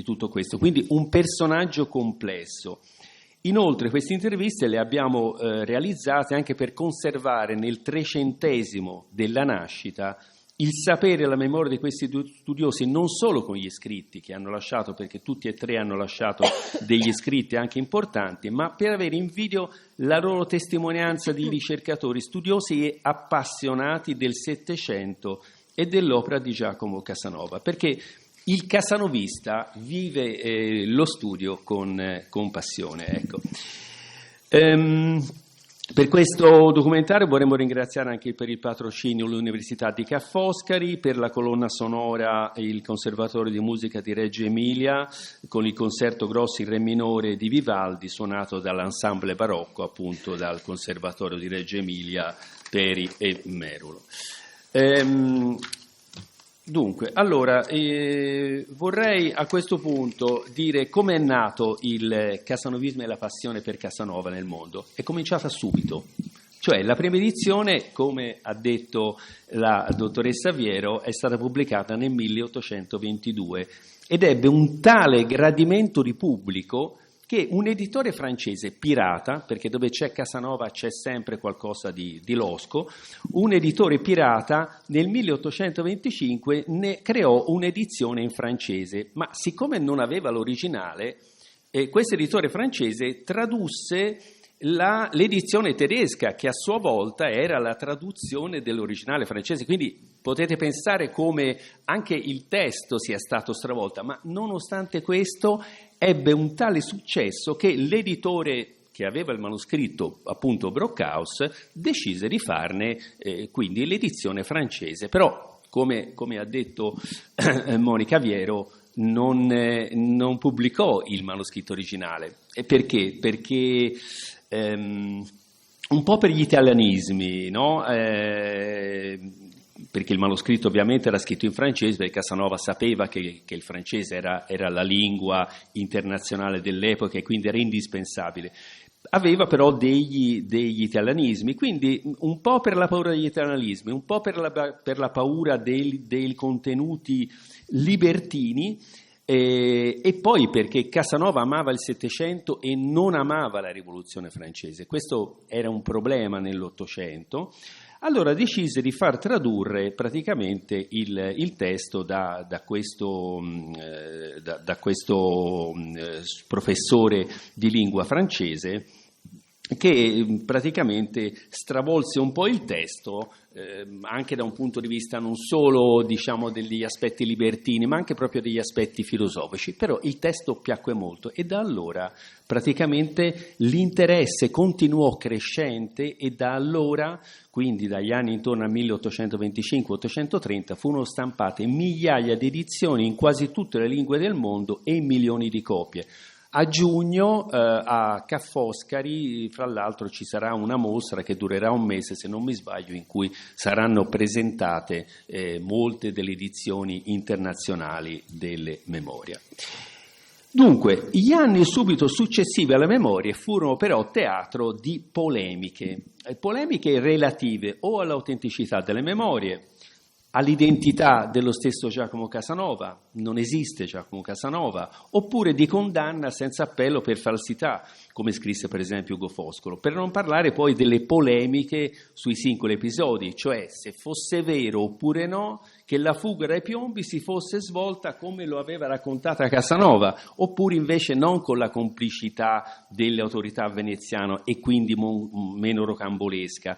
tutto questo, quindi un personaggio complesso. Inoltre queste interviste le abbiamo realizzate anche per conservare nel 300° della nascita il sapere e la memoria di questi studiosi, non solo con gli scritti che hanno lasciato, perché tutti e 3 hanno lasciato degli scritti anche importanti, ma per avere in video la loro testimonianza di ricercatori, studiosi e appassionati del Settecento e dell'opera di Giacomo Casanova, perché il casanovista vive lo studio con passione. Ecco. Per questo documentario vorremmo ringraziare anche per il patrocinio l'Università di Ca' Foscari, per la colonna sonora il Conservatorio di Musica di Reggio Emilia, con il concerto grosso in Re minore di Vivaldi, suonato dall'ensemble barocco, appunto dal Conservatorio di Reggio Emilia, Peri e Merulo. Dunque, allora, vorrei a questo punto dire come è nato il casanovismo e la passione per Casanova nel mondo. È cominciata subito, cioè la prima edizione, come ha detto la dottoressa Viero, è stata pubblicata nel 1822 ed ebbe un tale gradimento di pubblico che un editore francese pirata, perché dove c'è Casanova c'è sempre qualcosa di losco, un editore pirata nel 1825 ne creò un'edizione in francese, ma siccome non aveva l'originale, questo editore francese tradusse l'edizione tedesca, che a sua volta era la traduzione dell'originale francese, quindi potete pensare come anche il testo sia stato stravolto, ma nonostante questo ebbe un tale successo che l'editore che aveva il manoscritto, appunto Brockhaus, decise di farne quindi l'edizione francese, però come ha detto Monica Viero, non pubblicò il manoscritto originale. E perché? Perché un po' per gli italianismi, no? Perché il manoscritto ovviamente era scritto in francese, perché Casanova sapeva che il francese era la lingua internazionale dell'epoca e quindi era indispensabile. Aveva però degli italianismi, quindi un po' per la paura degli italianismi, un po' per la paura dei contenuti libertini, e poi perché Casanova amava il Settecento e non amava la Rivoluzione francese. Questo era un problema nell'Ottocento. Allora decise di far tradurre praticamente il testo da questo professore di lingua francese, che praticamente stravolse un po' il testo, anche da un punto di vista non solo, diciamo, degli aspetti libertini, ma anche proprio degli aspetti filosofici. Però il testo piacque molto e da allora praticamente l'interesse continuò crescente, e da allora, quindi dagli anni intorno al 1825-1830, furono stampate migliaia di edizioni in quasi tutte le lingue del mondo e milioni di copie. A giugno a Ca' Foscari, fra l'altro, ci sarà una mostra che durerà un mese, se non mi sbaglio, in cui saranno presentate molte delle edizioni internazionali delle memorie. Dunque, gli anni subito successivi alle memorie furono però teatro di polemiche relative o all'autenticità delle memorie, all'identità dello stesso Giacomo Casanova, non esiste Giacomo Casanova, oppure di condanna senza appello per falsità, come scrisse per esempio Ugo Foscolo, per non parlare poi delle polemiche sui singoli episodi, cioè se fosse vero oppure no che la fuga dai piombi si fosse svolta come lo aveva raccontata Casanova, oppure invece non con la complicità delle autorità veneziane e quindi meno rocambolesca.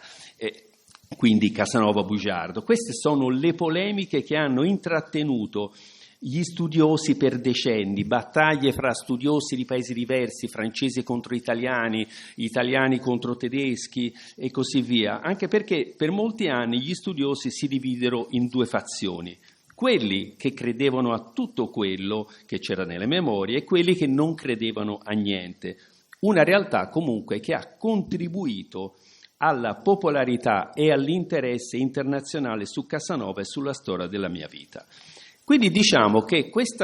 Quindi Casanova bugiardo. Queste sono le polemiche che hanno intrattenuto gli studiosi per decenni, battaglie fra studiosi di paesi diversi, francesi contro italiani, italiani contro tedeschi e così via, anche perché per molti anni gli studiosi si dividero in due fazioni: quelli che credevano a tutto quello che c'era nelle memorie e quelli che non credevano a niente. Una realtà comunque che ha contribuito alla popolarità e all'interesse internazionale su Casanova e sulla storia della mia vita. Quindi diciamo che questo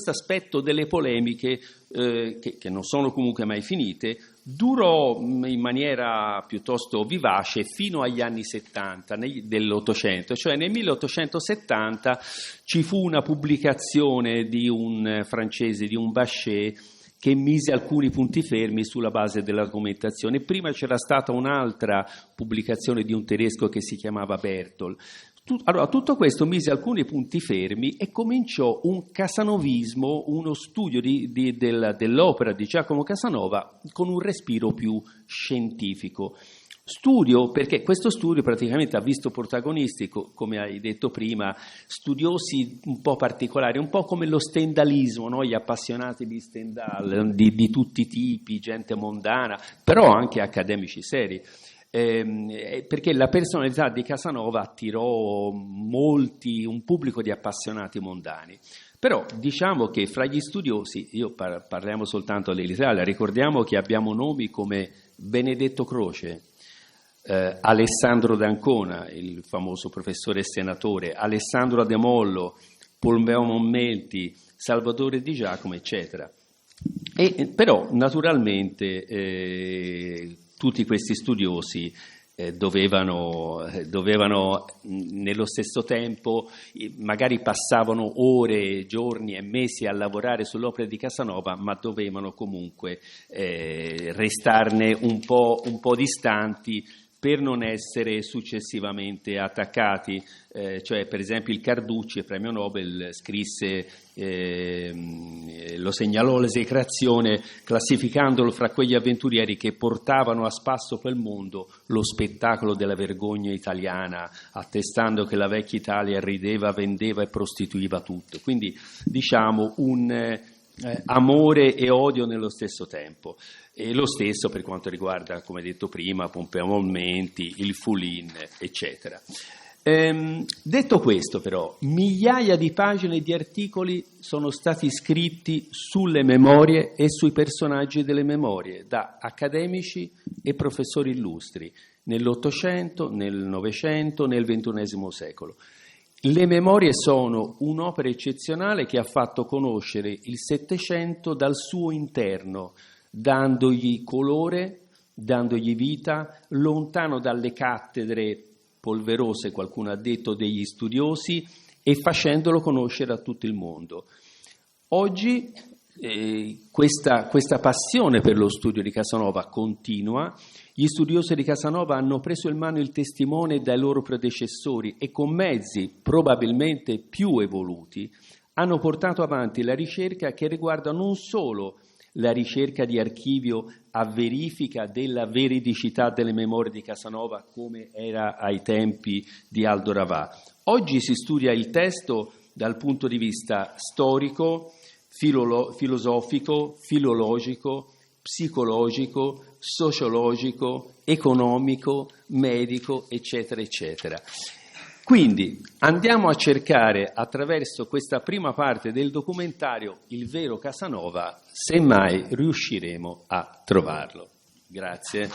aspetto delle polemiche, che non sono comunque mai finite, durò in maniera piuttosto vivace fino agli anni 70 dell'Ottocento, cioè nel 1870 ci fu una pubblicazione di un francese, di un Bachet, che mise alcuni punti fermi sulla base dell'argomentazione. Prima c'era stata un'altra pubblicazione di un tedesco che si chiamava Bertol. Allora, tutto questo mise alcuni punti fermi e cominciò un casanovismo, uno studio dell'opera di Giacomo Casanova con un respiro più scientifico. Studio, perché questo studio praticamente ha visto protagonisti, come hai detto prima, studiosi un po' particolari, un po' come lo stendalismo, no? Gli appassionati di Stendhal, di tutti i tipi, gente mondana, però anche accademici seri. Perché la personalità di Casanova attirò un pubblico di appassionati mondani. Però diciamo che fra gli studiosi, parliamo soltanto dell'Italia, ricordiamo che abbiamo nomi come Benedetto Croce, Alessandro D'Ancona, il famoso professore e senatore, Alessandro Ademollo, Pompeo Mommelti, Salvatore Di Giacomo, eccetera. Però naturalmente tutti questi studiosi dovevano nello stesso tempo, magari passavano ore, giorni e mesi a lavorare sull'opera di Casanova, ma dovevano comunque restarne un po' distanti per non essere successivamente attaccati. Cioè per esempio il Carducci, premio Nobel, scrisse, lo segnalò l'esecrazione classificandolo fra quegli avventurieri che portavano a spasso per il mondo lo spettacolo della vergogna italiana, attestando che la vecchia Italia rideva, vendeva e prostituiva tutto. Quindi diciamo un amore e odio nello stesso tempo. E lo stesso per quanto riguarda, come detto prima, Pompeo Momenti, il Foulin, eccetera. Detto questo, però, migliaia di pagine di articoli sono stati scritti sulle memorie e sui personaggi delle memorie da accademici e professori illustri nell'Ottocento, nel Novecento, nel XXI secolo. Le memorie sono un'opera eccezionale che ha fatto conoscere il Settecento dal suo interno, dandogli colore, dandogli vita, lontano dalle cattedre polverose, qualcuno ha detto, degli studiosi, e facendolo conoscere a tutto il mondo. Oggi questa passione per lo studio di Casanova continua. Gli studiosi di Casanova hanno preso in mano il testimone dai loro predecessori e con mezzi probabilmente più evoluti hanno portato avanti la ricerca che riguarda non solo la ricerca di archivio a verifica della veridicità delle memorie di Casanova come era ai tempi di Aldo Ravà. Oggi si studia il testo dal punto di vista storico, filosofico, filologico, psicologico, sociologico, economico, medico, eccetera, eccetera. Quindi andiamo a cercare attraverso questa prima parte del documentario il vero Casanova, se mai riusciremo a trovarlo. Grazie.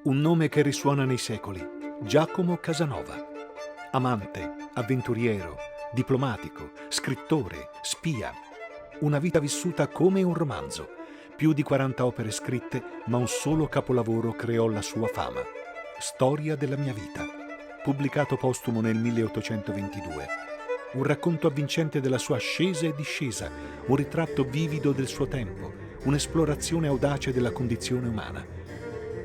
Un nome che risuona nei secoli: Giacomo Casanova. Amante, avventuriero, diplomatico, scrittore, spia. Una vita vissuta come un romanzo. Più di 40 opere scritte, ma un solo capolavoro creò la sua fama. Storia della mia vita, pubblicato postumo nel 1822. Un racconto avvincente della sua ascesa e discesa, un ritratto vivido del suo tempo, un'esplorazione audace della condizione umana.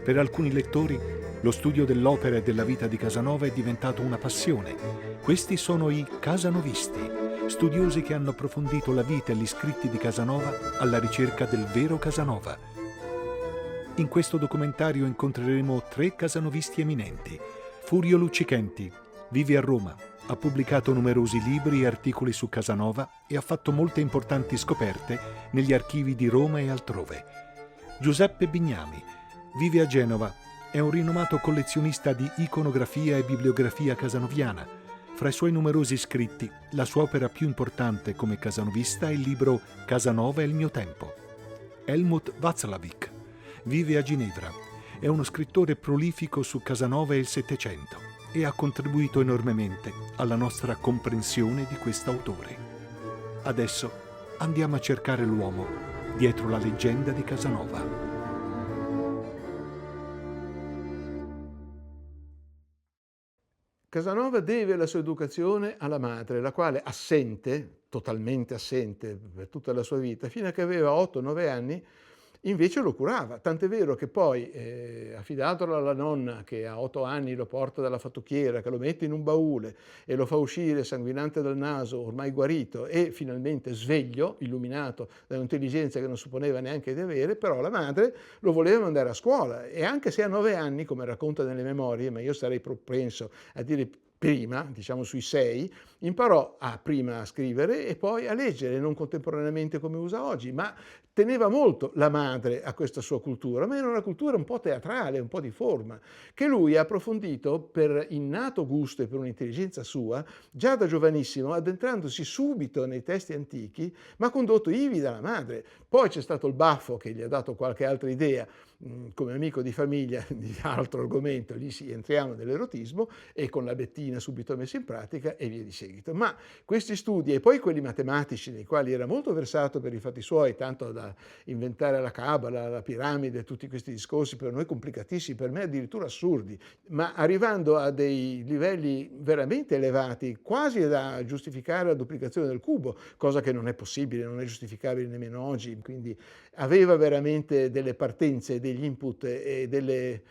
Per alcuni lettori, lo studio dell'opera e della vita di Casanova è diventato una passione. Questi sono i casanovisti, studiosi che hanno approfondito la vita e gli scritti di Casanova alla ricerca del vero Casanova. In questo documentario incontreremo 3 casanovisti eminenti. Furio Luccichenti vive a Roma, ha pubblicato numerosi libri e articoli su Casanova e ha fatto molte importanti scoperte negli archivi di Roma e altrove. Giuseppe Bignami vive a Genova, è un rinomato collezionista di iconografia e bibliografia casanoviana. Fra i suoi numerosi scritti, la sua opera più importante come casanovista è il libro Casanova e il mio tempo. Helmut Watzlawick vive a Ginevra, è uno scrittore prolifico su Casanova e il Settecento e ha contribuito enormemente alla nostra comprensione di quest'autore. Adesso andiamo a cercare l'uomo dietro la leggenda di Casanova. Casanova deve la sua educazione alla madre, la quale assente, totalmente assente per tutta la sua vita, fino a che aveva 8-9 anni, invece lo curava. Tant'è vero che poi, affidatolo alla nonna che a 8 anni lo porta dalla fattucchiera, che lo mette in un baule e lo fa uscire sanguinante dal naso, ormai guarito e finalmente sveglio, illuminato da un'intelligenza che non supponeva neanche di avere, però la madre lo voleva mandare a scuola e anche se a 9 anni, come racconta nelle memorie, ma io sarei propenso a dire prima, diciamo sui 6, imparò prima a scrivere e poi a leggere, non contemporaneamente come usa oggi, ma teneva molto la madre a questa sua cultura, ma era una cultura un po' teatrale, un po' di forma, che lui ha approfondito per innato gusto e per un'intelligenza sua, già da giovanissimo, addentrandosi subito nei testi antichi, ma condotto ivi dalla madre. Poi c'è stato il baffo che gli ha dato qualche altra idea, come amico di famiglia di altro argomento, lì sì, entriamo nell'erotismo e con la Bettina subito messa in pratica e via di seguito. Ma questi studi e poi quelli matematici nei quali era molto versato per i fatti suoi, tanto da inventare la cabala, la piramide, tutti questi discorsi per noi complicatissimi, per me addirittura assurdi, ma arrivando a dei livelli veramente elevati, quasi da giustificare la duplicazione del cubo, cosa che non è possibile, non è giustificabile nemmeno oggi, quindi aveva veramente delle partenze, degli input e delle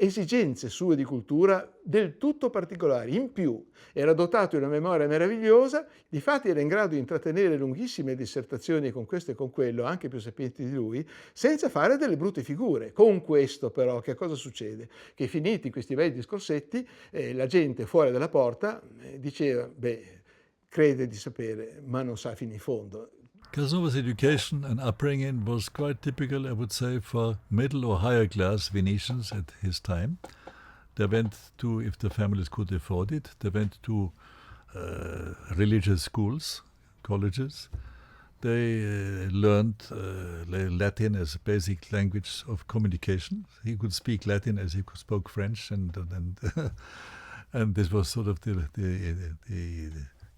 esigenze sue di cultura del tutto particolari. In più era dotato di una memoria meravigliosa, difatti era in grado di intrattenere lunghissime dissertazioni con questo e con quello, anche più sapienti di lui, senza fare delle brutte figure. Con questo però che cosa succede? Che finiti questi bei discorsetti, la gente fuori dalla porta diceva, crede di sapere, ma non sa fino in fondo. Casanova's education and upbringing was quite typical, I would say, for middle or higher class Venetians at his time. They went to, if the families could afford it, they went to religious schools, colleges. They learned Latin as a basic language of communication. He could speak Latin as he spoke French, and and this was sort of the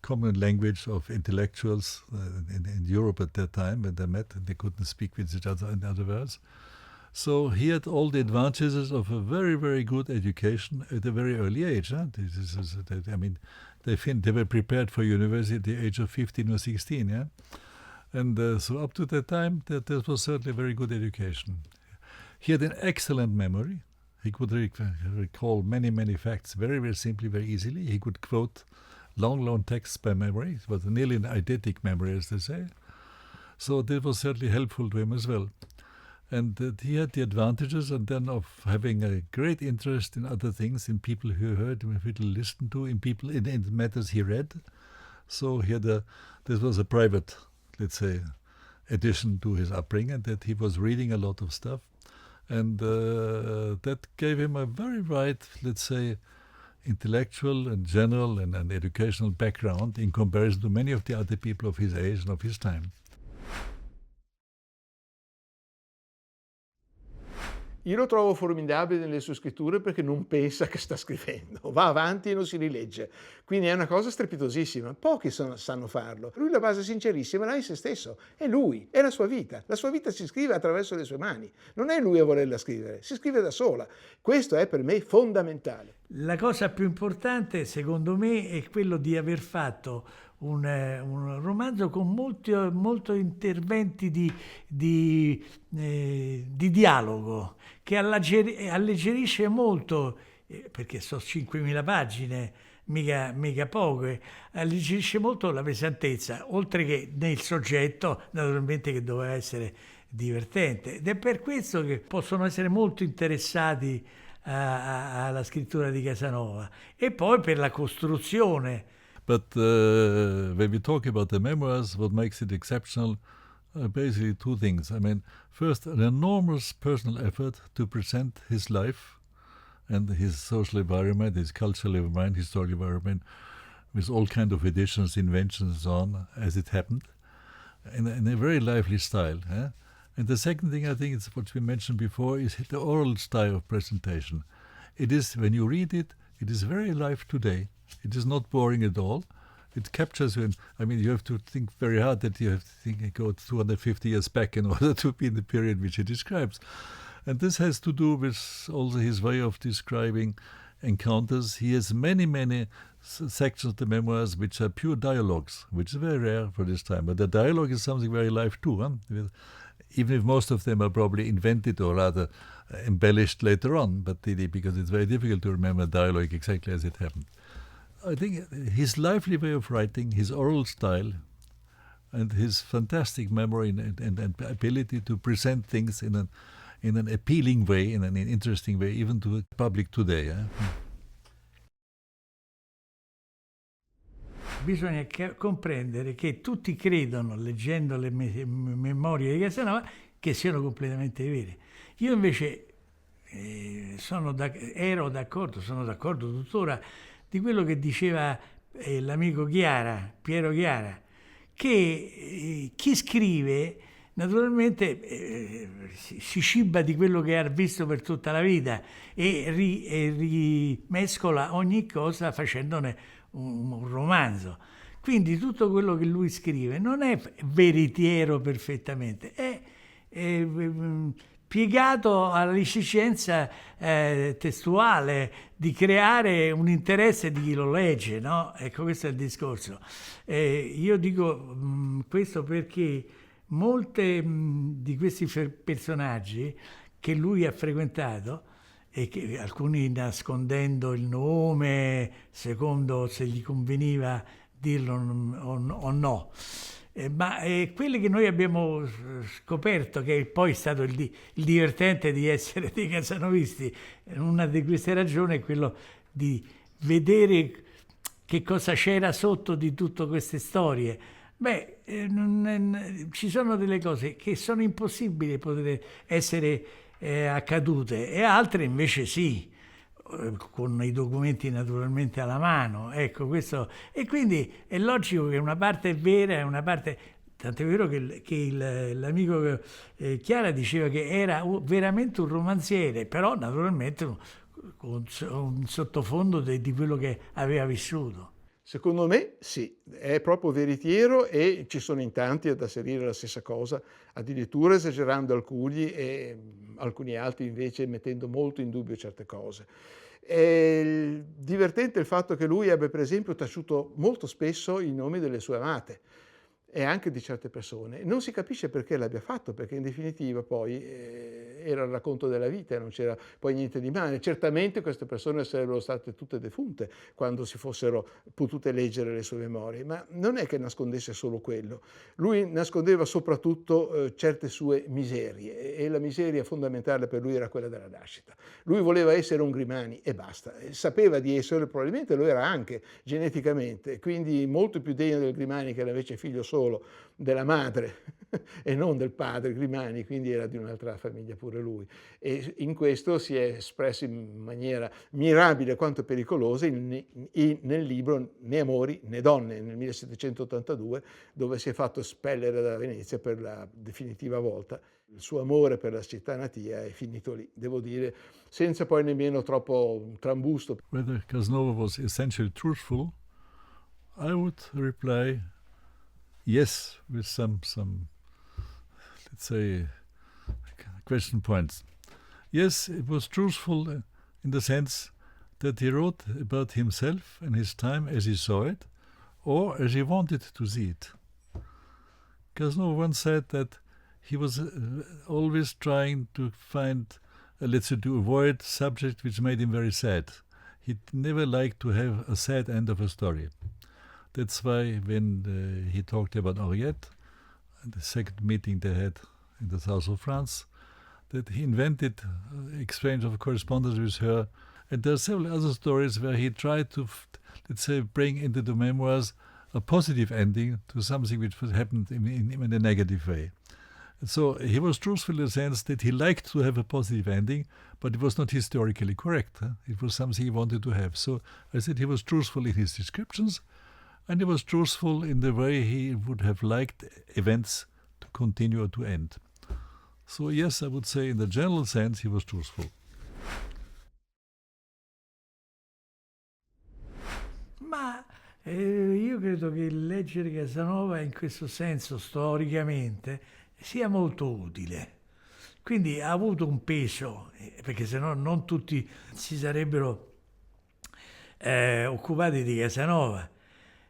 common language of intellectuals in Europe at that time when they met, and they couldn't speak with each other, in other words. So he had all the advantages of a very, very good education at a very early age. I mean, they were prepared for university at the age of 15 or 16, yeah? And so up to that time, that was certainly a very good education. He had an excellent memory. He could recall many, many facts very, very simply, very easily. He could quote long texts by memory. It was nearly an eidetic memory, as they say. So that was certainly helpful to him as well. And he had the advantages, and then of having a great interest in other things, in people who heard him, who listened to, in matters he read. So he had this was a private, let's say, addition to his upbringing, that he was reading a lot of stuff. And that gave him a very wide, let's say, intellectual and general and educational background in comparison to many of the other people of his age and of his time. Io lo trovo formidabile nelle sue scritture perché non pensa che sta scrivendo, va avanti e non si rilegge. Quindi è una cosa strepitosissima. Pochi sanno farlo. Lui la basa sincerissima là in se stesso. È lui, è la sua vita. La sua vita si scrive attraverso le sue mani. Non è lui a volerla scrivere, si scrive da sola. Questo è per me fondamentale. La cosa più importante, secondo me, è quello di aver fatto un romanzo con molti interventi di dialogo, che alleggerisce molto, perché sono 5.000 pagine, mica poche, alleggerisce molto la pesantezza, oltre che nel soggetto, naturalmente, che doveva essere divertente. Ed è per questo che possono essere molto interessati alla scrittura di Casanova, e poi per la costruzione. But when we talk about the memoirs, what makes it exceptional are basically two things. I mean, first, an enormous personal effort to present his life and his social environment, his cultural environment, historical environment, with all kind of editions, inventions, and so on, as it happened, in a very lively style. And the second thing, I think, it's what we mentioned before, is the oral style of presentation. It is, when you read it, it is very alive today. It is not boring at all. It captures you. I mean, you have to think very hard that you have to think, go 250 years back in order to be in the period which he describes. And this has to do with also his way of describing encounters. He has many sections of the memoirs which are pure dialogues, which is very rare for this time. But the dialogue is something very alive too, even if most of them are probably invented or rather embellished later on, but because it's very difficult to remember dialogue exactly as it happened. I think his lively way of writing, his oral style, and his fantastic memory and ability to present things in an appealing way, in an interesting way, even to the public today. Bisogna comprendere che tutti credono, leggendo le memorie di Casanova, che siano completamente vere. Io invece sono d'accordo tuttora, di quello che diceva l'amico Piero Chiara, che chi scrive naturalmente si ciba di quello che ha visto per tutta la vita e rimescola ogni cosa facendone un romanzo. Quindi tutto quello che lui scrive non è veritiero perfettamente, è piegato all'esigenza testuale di creare un interesse di chi lo legge, no? Ecco, questo è il discorso. Io dico questo perché molti di questi personaggi che lui ha frequentato, e che alcuni nascondendo il nome secondo se gli conveniva dirlo o no, ma quelli che noi abbiamo scoperto, che poi è stato il divertente di essere dei casanovisti, una di queste ragioni è quello di vedere che cosa c'era sotto di tutte queste storie. Ci sono delle cose che sono impossibili poter essere accadute, e altre invece sì, con i documenti naturalmente alla mano. Ecco, questo, e quindi è logico che una parte è vera e una parte, tant'è vero che l'amico Chiara diceva che era veramente un romanziere, però naturalmente con un sottofondo di quello che aveva vissuto. Secondo me sì, è proprio veritiero, e ci sono in tanti ad asserire la stessa cosa, addirittura esagerando alcuni e alcuni altri invece mettendo molto in dubbio certe cose. È divertente il fatto che lui abbia per esempio taciuto molto spesso i nomi delle sue amate e anche di certe persone. Non si capisce perché l'abbia fatto, perché in definitiva poi era il racconto della vita e non c'era poi niente di male. Certamente queste persone sarebbero state tutte defunte quando si fossero potute leggere le sue memorie, ma non è che nascondesse solo quello. Lui nascondeva soprattutto certe sue miserie, e la miseria fondamentale per lui era quella della nascita. Lui voleva essere un Grimani e basta. Sapeva di essere, probabilmente lo era anche geneticamente, quindi molto più degno del Grimani, che era invece figlio solo della madre e non del padre Grimani, quindi era di un'altra famiglia pure lui, e in questo si è espresso in maniera mirabile quanto pericolosa nel libro Né amori né donne, nel 1782, dove si è fatto espellere da Venezia per la definitiva volta. Il suo amore per la città natia è finito lì, devo dire, senza poi nemmeno troppo trambusto. Whether Casanova was essentially truthful, I would reply yes, with some let's say, question points. Yes, it was truthful in the sense that he wrote about himself and his time as he saw it, or as he wanted to see it. Casanova once said that he was always trying to find, to avoid subject which made him very sad. He never liked to have a sad end of a story. That's why when he talked about Henriette, the second meeting they had in the south of France, that he invented exchange of correspondence with her. And there are several other stories where he tried to, bring into the memoirs a positive ending to something which happened in a negative way. And so he was truthful in the sense that he liked to have a positive ending, but it was not historically correct. It was something he wanted to have. So I said he was truthful in his descriptions, and he was truthful in the way he would have liked events to continue or to end. So yes, I would say in the general sense he was truthful. Ma io credo che leggere Casanova in questo senso storicamente sia molto utile. Quindi ha avuto un peso, perché sennò non tutti si sarebbero occupati di Casanova.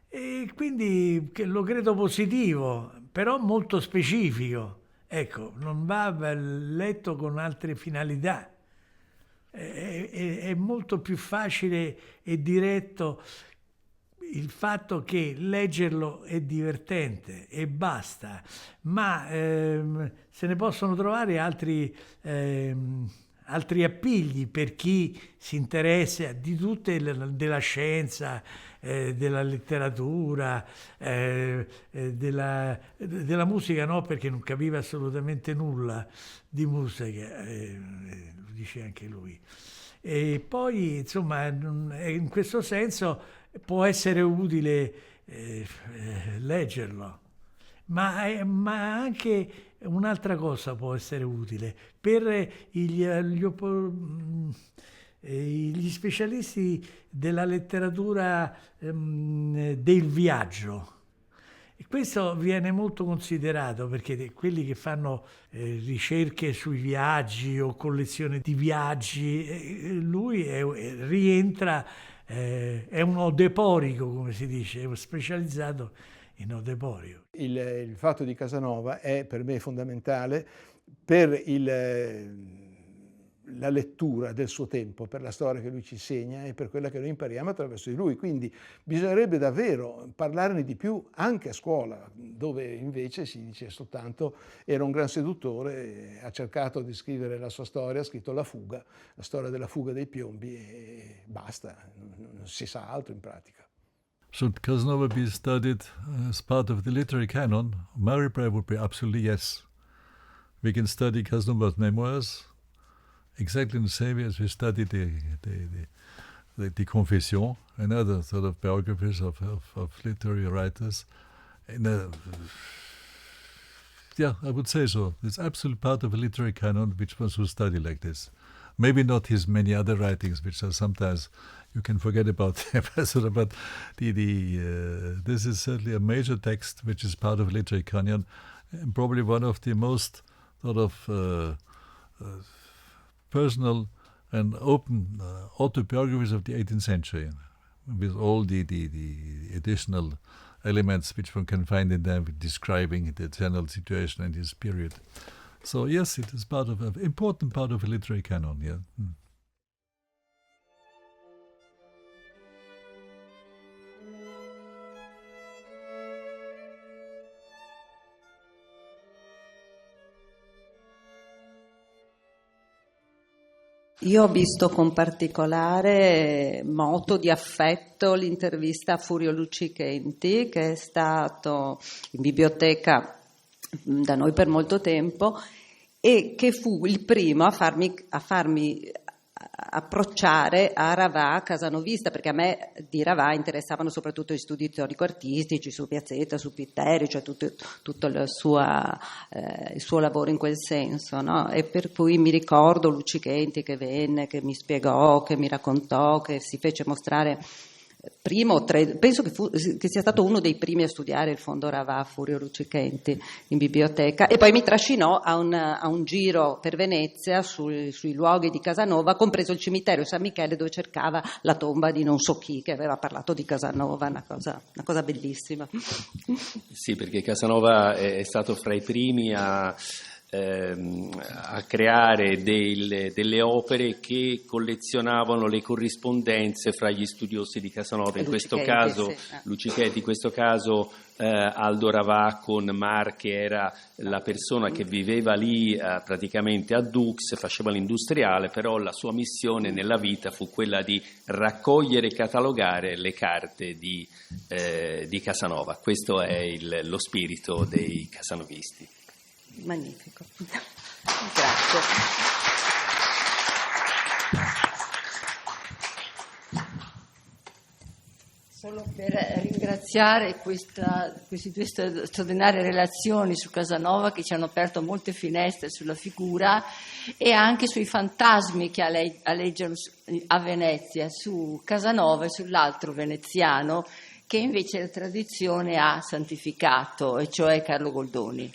E quindi lo credo positivo, però molto specifico. Ecco, non va letto con altre finalità. È molto più facile e diretto il fatto che leggerlo è divertente e basta, ma se ne possono trovare altri appigli per chi si interessa di tutte della scienza, della letteratura, della musica no, perché non capiva assolutamente nulla di musica, lo dice anche lui. E poi insomma in questo senso può essere utile leggerlo, ma anche un'altra cosa può essere utile per gli specialisti della letteratura del viaggio. E questo viene molto considerato perché quelli che fanno ricerche sui viaggi o collezione di viaggi, lui rientra, è un odeporico, come si dice, è specializzato in odeporico. Il fatto di Casanova è per me fondamentale per la lettura del suo tempo, per la storia che lui ci insegna e per quella che noi impariamo attraverso di lui. Quindi bisognerebbe davvero parlarne di più anche a scuola, dove invece si dice soltanto era un gran seduttore, ha cercato di scrivere la sua storia, ha scritto La fuga, la storia della fuga dei piombi e basta, non si sa altro in pratica. Should Casanova be studied as part of the literary canon? My reply would be absolutely yes. We can study Casanova's memoirs exactly in the same way as we study the Confession and other sort of biographies of literary writers. And, yeah, I would say so. It's absolutely part of a literary canon which one should study like this. Maybe not his many other writings, which are sometimes you can forget about them. But this is certainly a major text which is part of a literary canon, and probably one of the most sort of personal and open autobiographies of the 18th century, with all the additional elements which one can find in them, describing the general situation in this period. So yes, it is part of an important part of a literary canon. Yeah. Io ho visto con particolare moto di affetto l'intervista a Furio Lucicenti, che è stato in biblioteca da noi per molto tempo e che fu il primo a farmi approcciare a Ravà casanovista, perché a me di Ravà interessavano soprattutto gli studi teorico-artistici su Piazzetta, su Pitteri, cioè tutto il suo lavoro in quel senso, no? E per cui mi ricordo Lucchichenti che venne, che mi spiegò, che mi raccontò, che si fece mostrare penso che sia stato uno dei primi a studiare il fondo Ravà, Furio Lucchichenti, in biblioteca, e poi mi trascinò a un giro per Venezia sui luoghi di Casanova, compreso il cimitero San Michele, dove cercava la tomba di non so chi che aveva parlato di Casanova, una cosa bellissima. Sì, perché Casanova è stato fra i primi a creare delle opere che collezionavano le corrispondenze fra gli studiosi di Casanova, in questo caso Lucchichenti, in questo caso Aldo Ravà con Mar, che era la persona che viveva lì praticamente a Dux, faceva l'industriale, però la sua missione nella vita fu quella di raccogliere e catalogare le carte di Casanova. Questo è lo spirito dei casanovisti. Magnifico, Grazie. Solo per ringraziare queste due straordinarie relazioni su Casanova, che ci hanno aperto molte finestre sulla figura e anche sui fantasmi che aleggiano a Venezia, su Casanova e sull'altro veneziano che invece la tradizione ha santificato, e cioè Carlo Goldoni.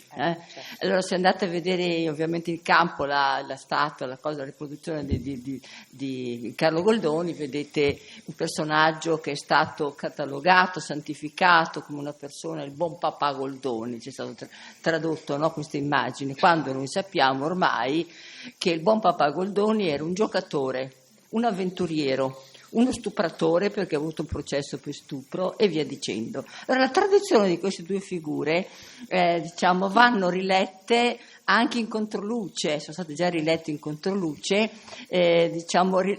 Allora, se andate a vedere ovviamente in campo la statua, la riproduzione di Carlo Goldoni, vedete un personaggio che è stato catalogato, santificato come una persona, il buon papà Goldoni, c'è stato tradotto, no, questa immagine, quando noi sappiamo ormai che il buon papà Goldoni era un giocatore, un avventuriero, uno stupratore perché ha avuto un processo per stupro e via dicendo. Allora, la tradizione di queste due figure vanno rilette anche in controluce, sono state già rilette in controluce,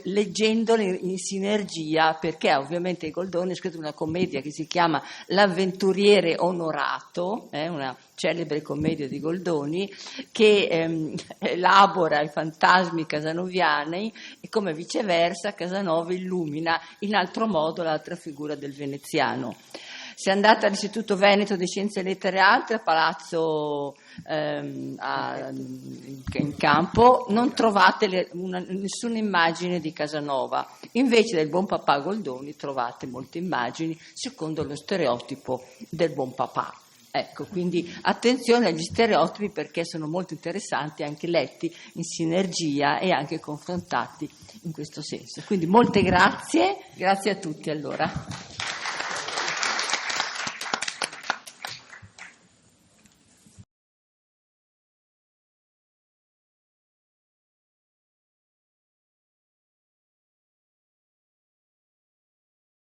leggendole in sinergia, perché ovviamente Goldoni ha scritto una commedia che si chiama L'avventuriere onorato, una celebre commedia di Goldoni, che elabora i fantasmi casanoviani e come viceversa Casanova illumina in altro modo l'altra figura del veneziano. Se andate all'Istituto Veneto di Scienze, Lettere e Altre, a Palazzo in Campo, non trovate nessuna immagine di Casanova. Invece del buon papà Goldoni trovate molte immagini secondo lo stereotipo del buon papà. Ecco, quindi attenzione agli stereotipi, perché sono molto interessanti, anche letti in sinergia e anche confrontati in questo senso. Quindi molte grazie a tutti allora.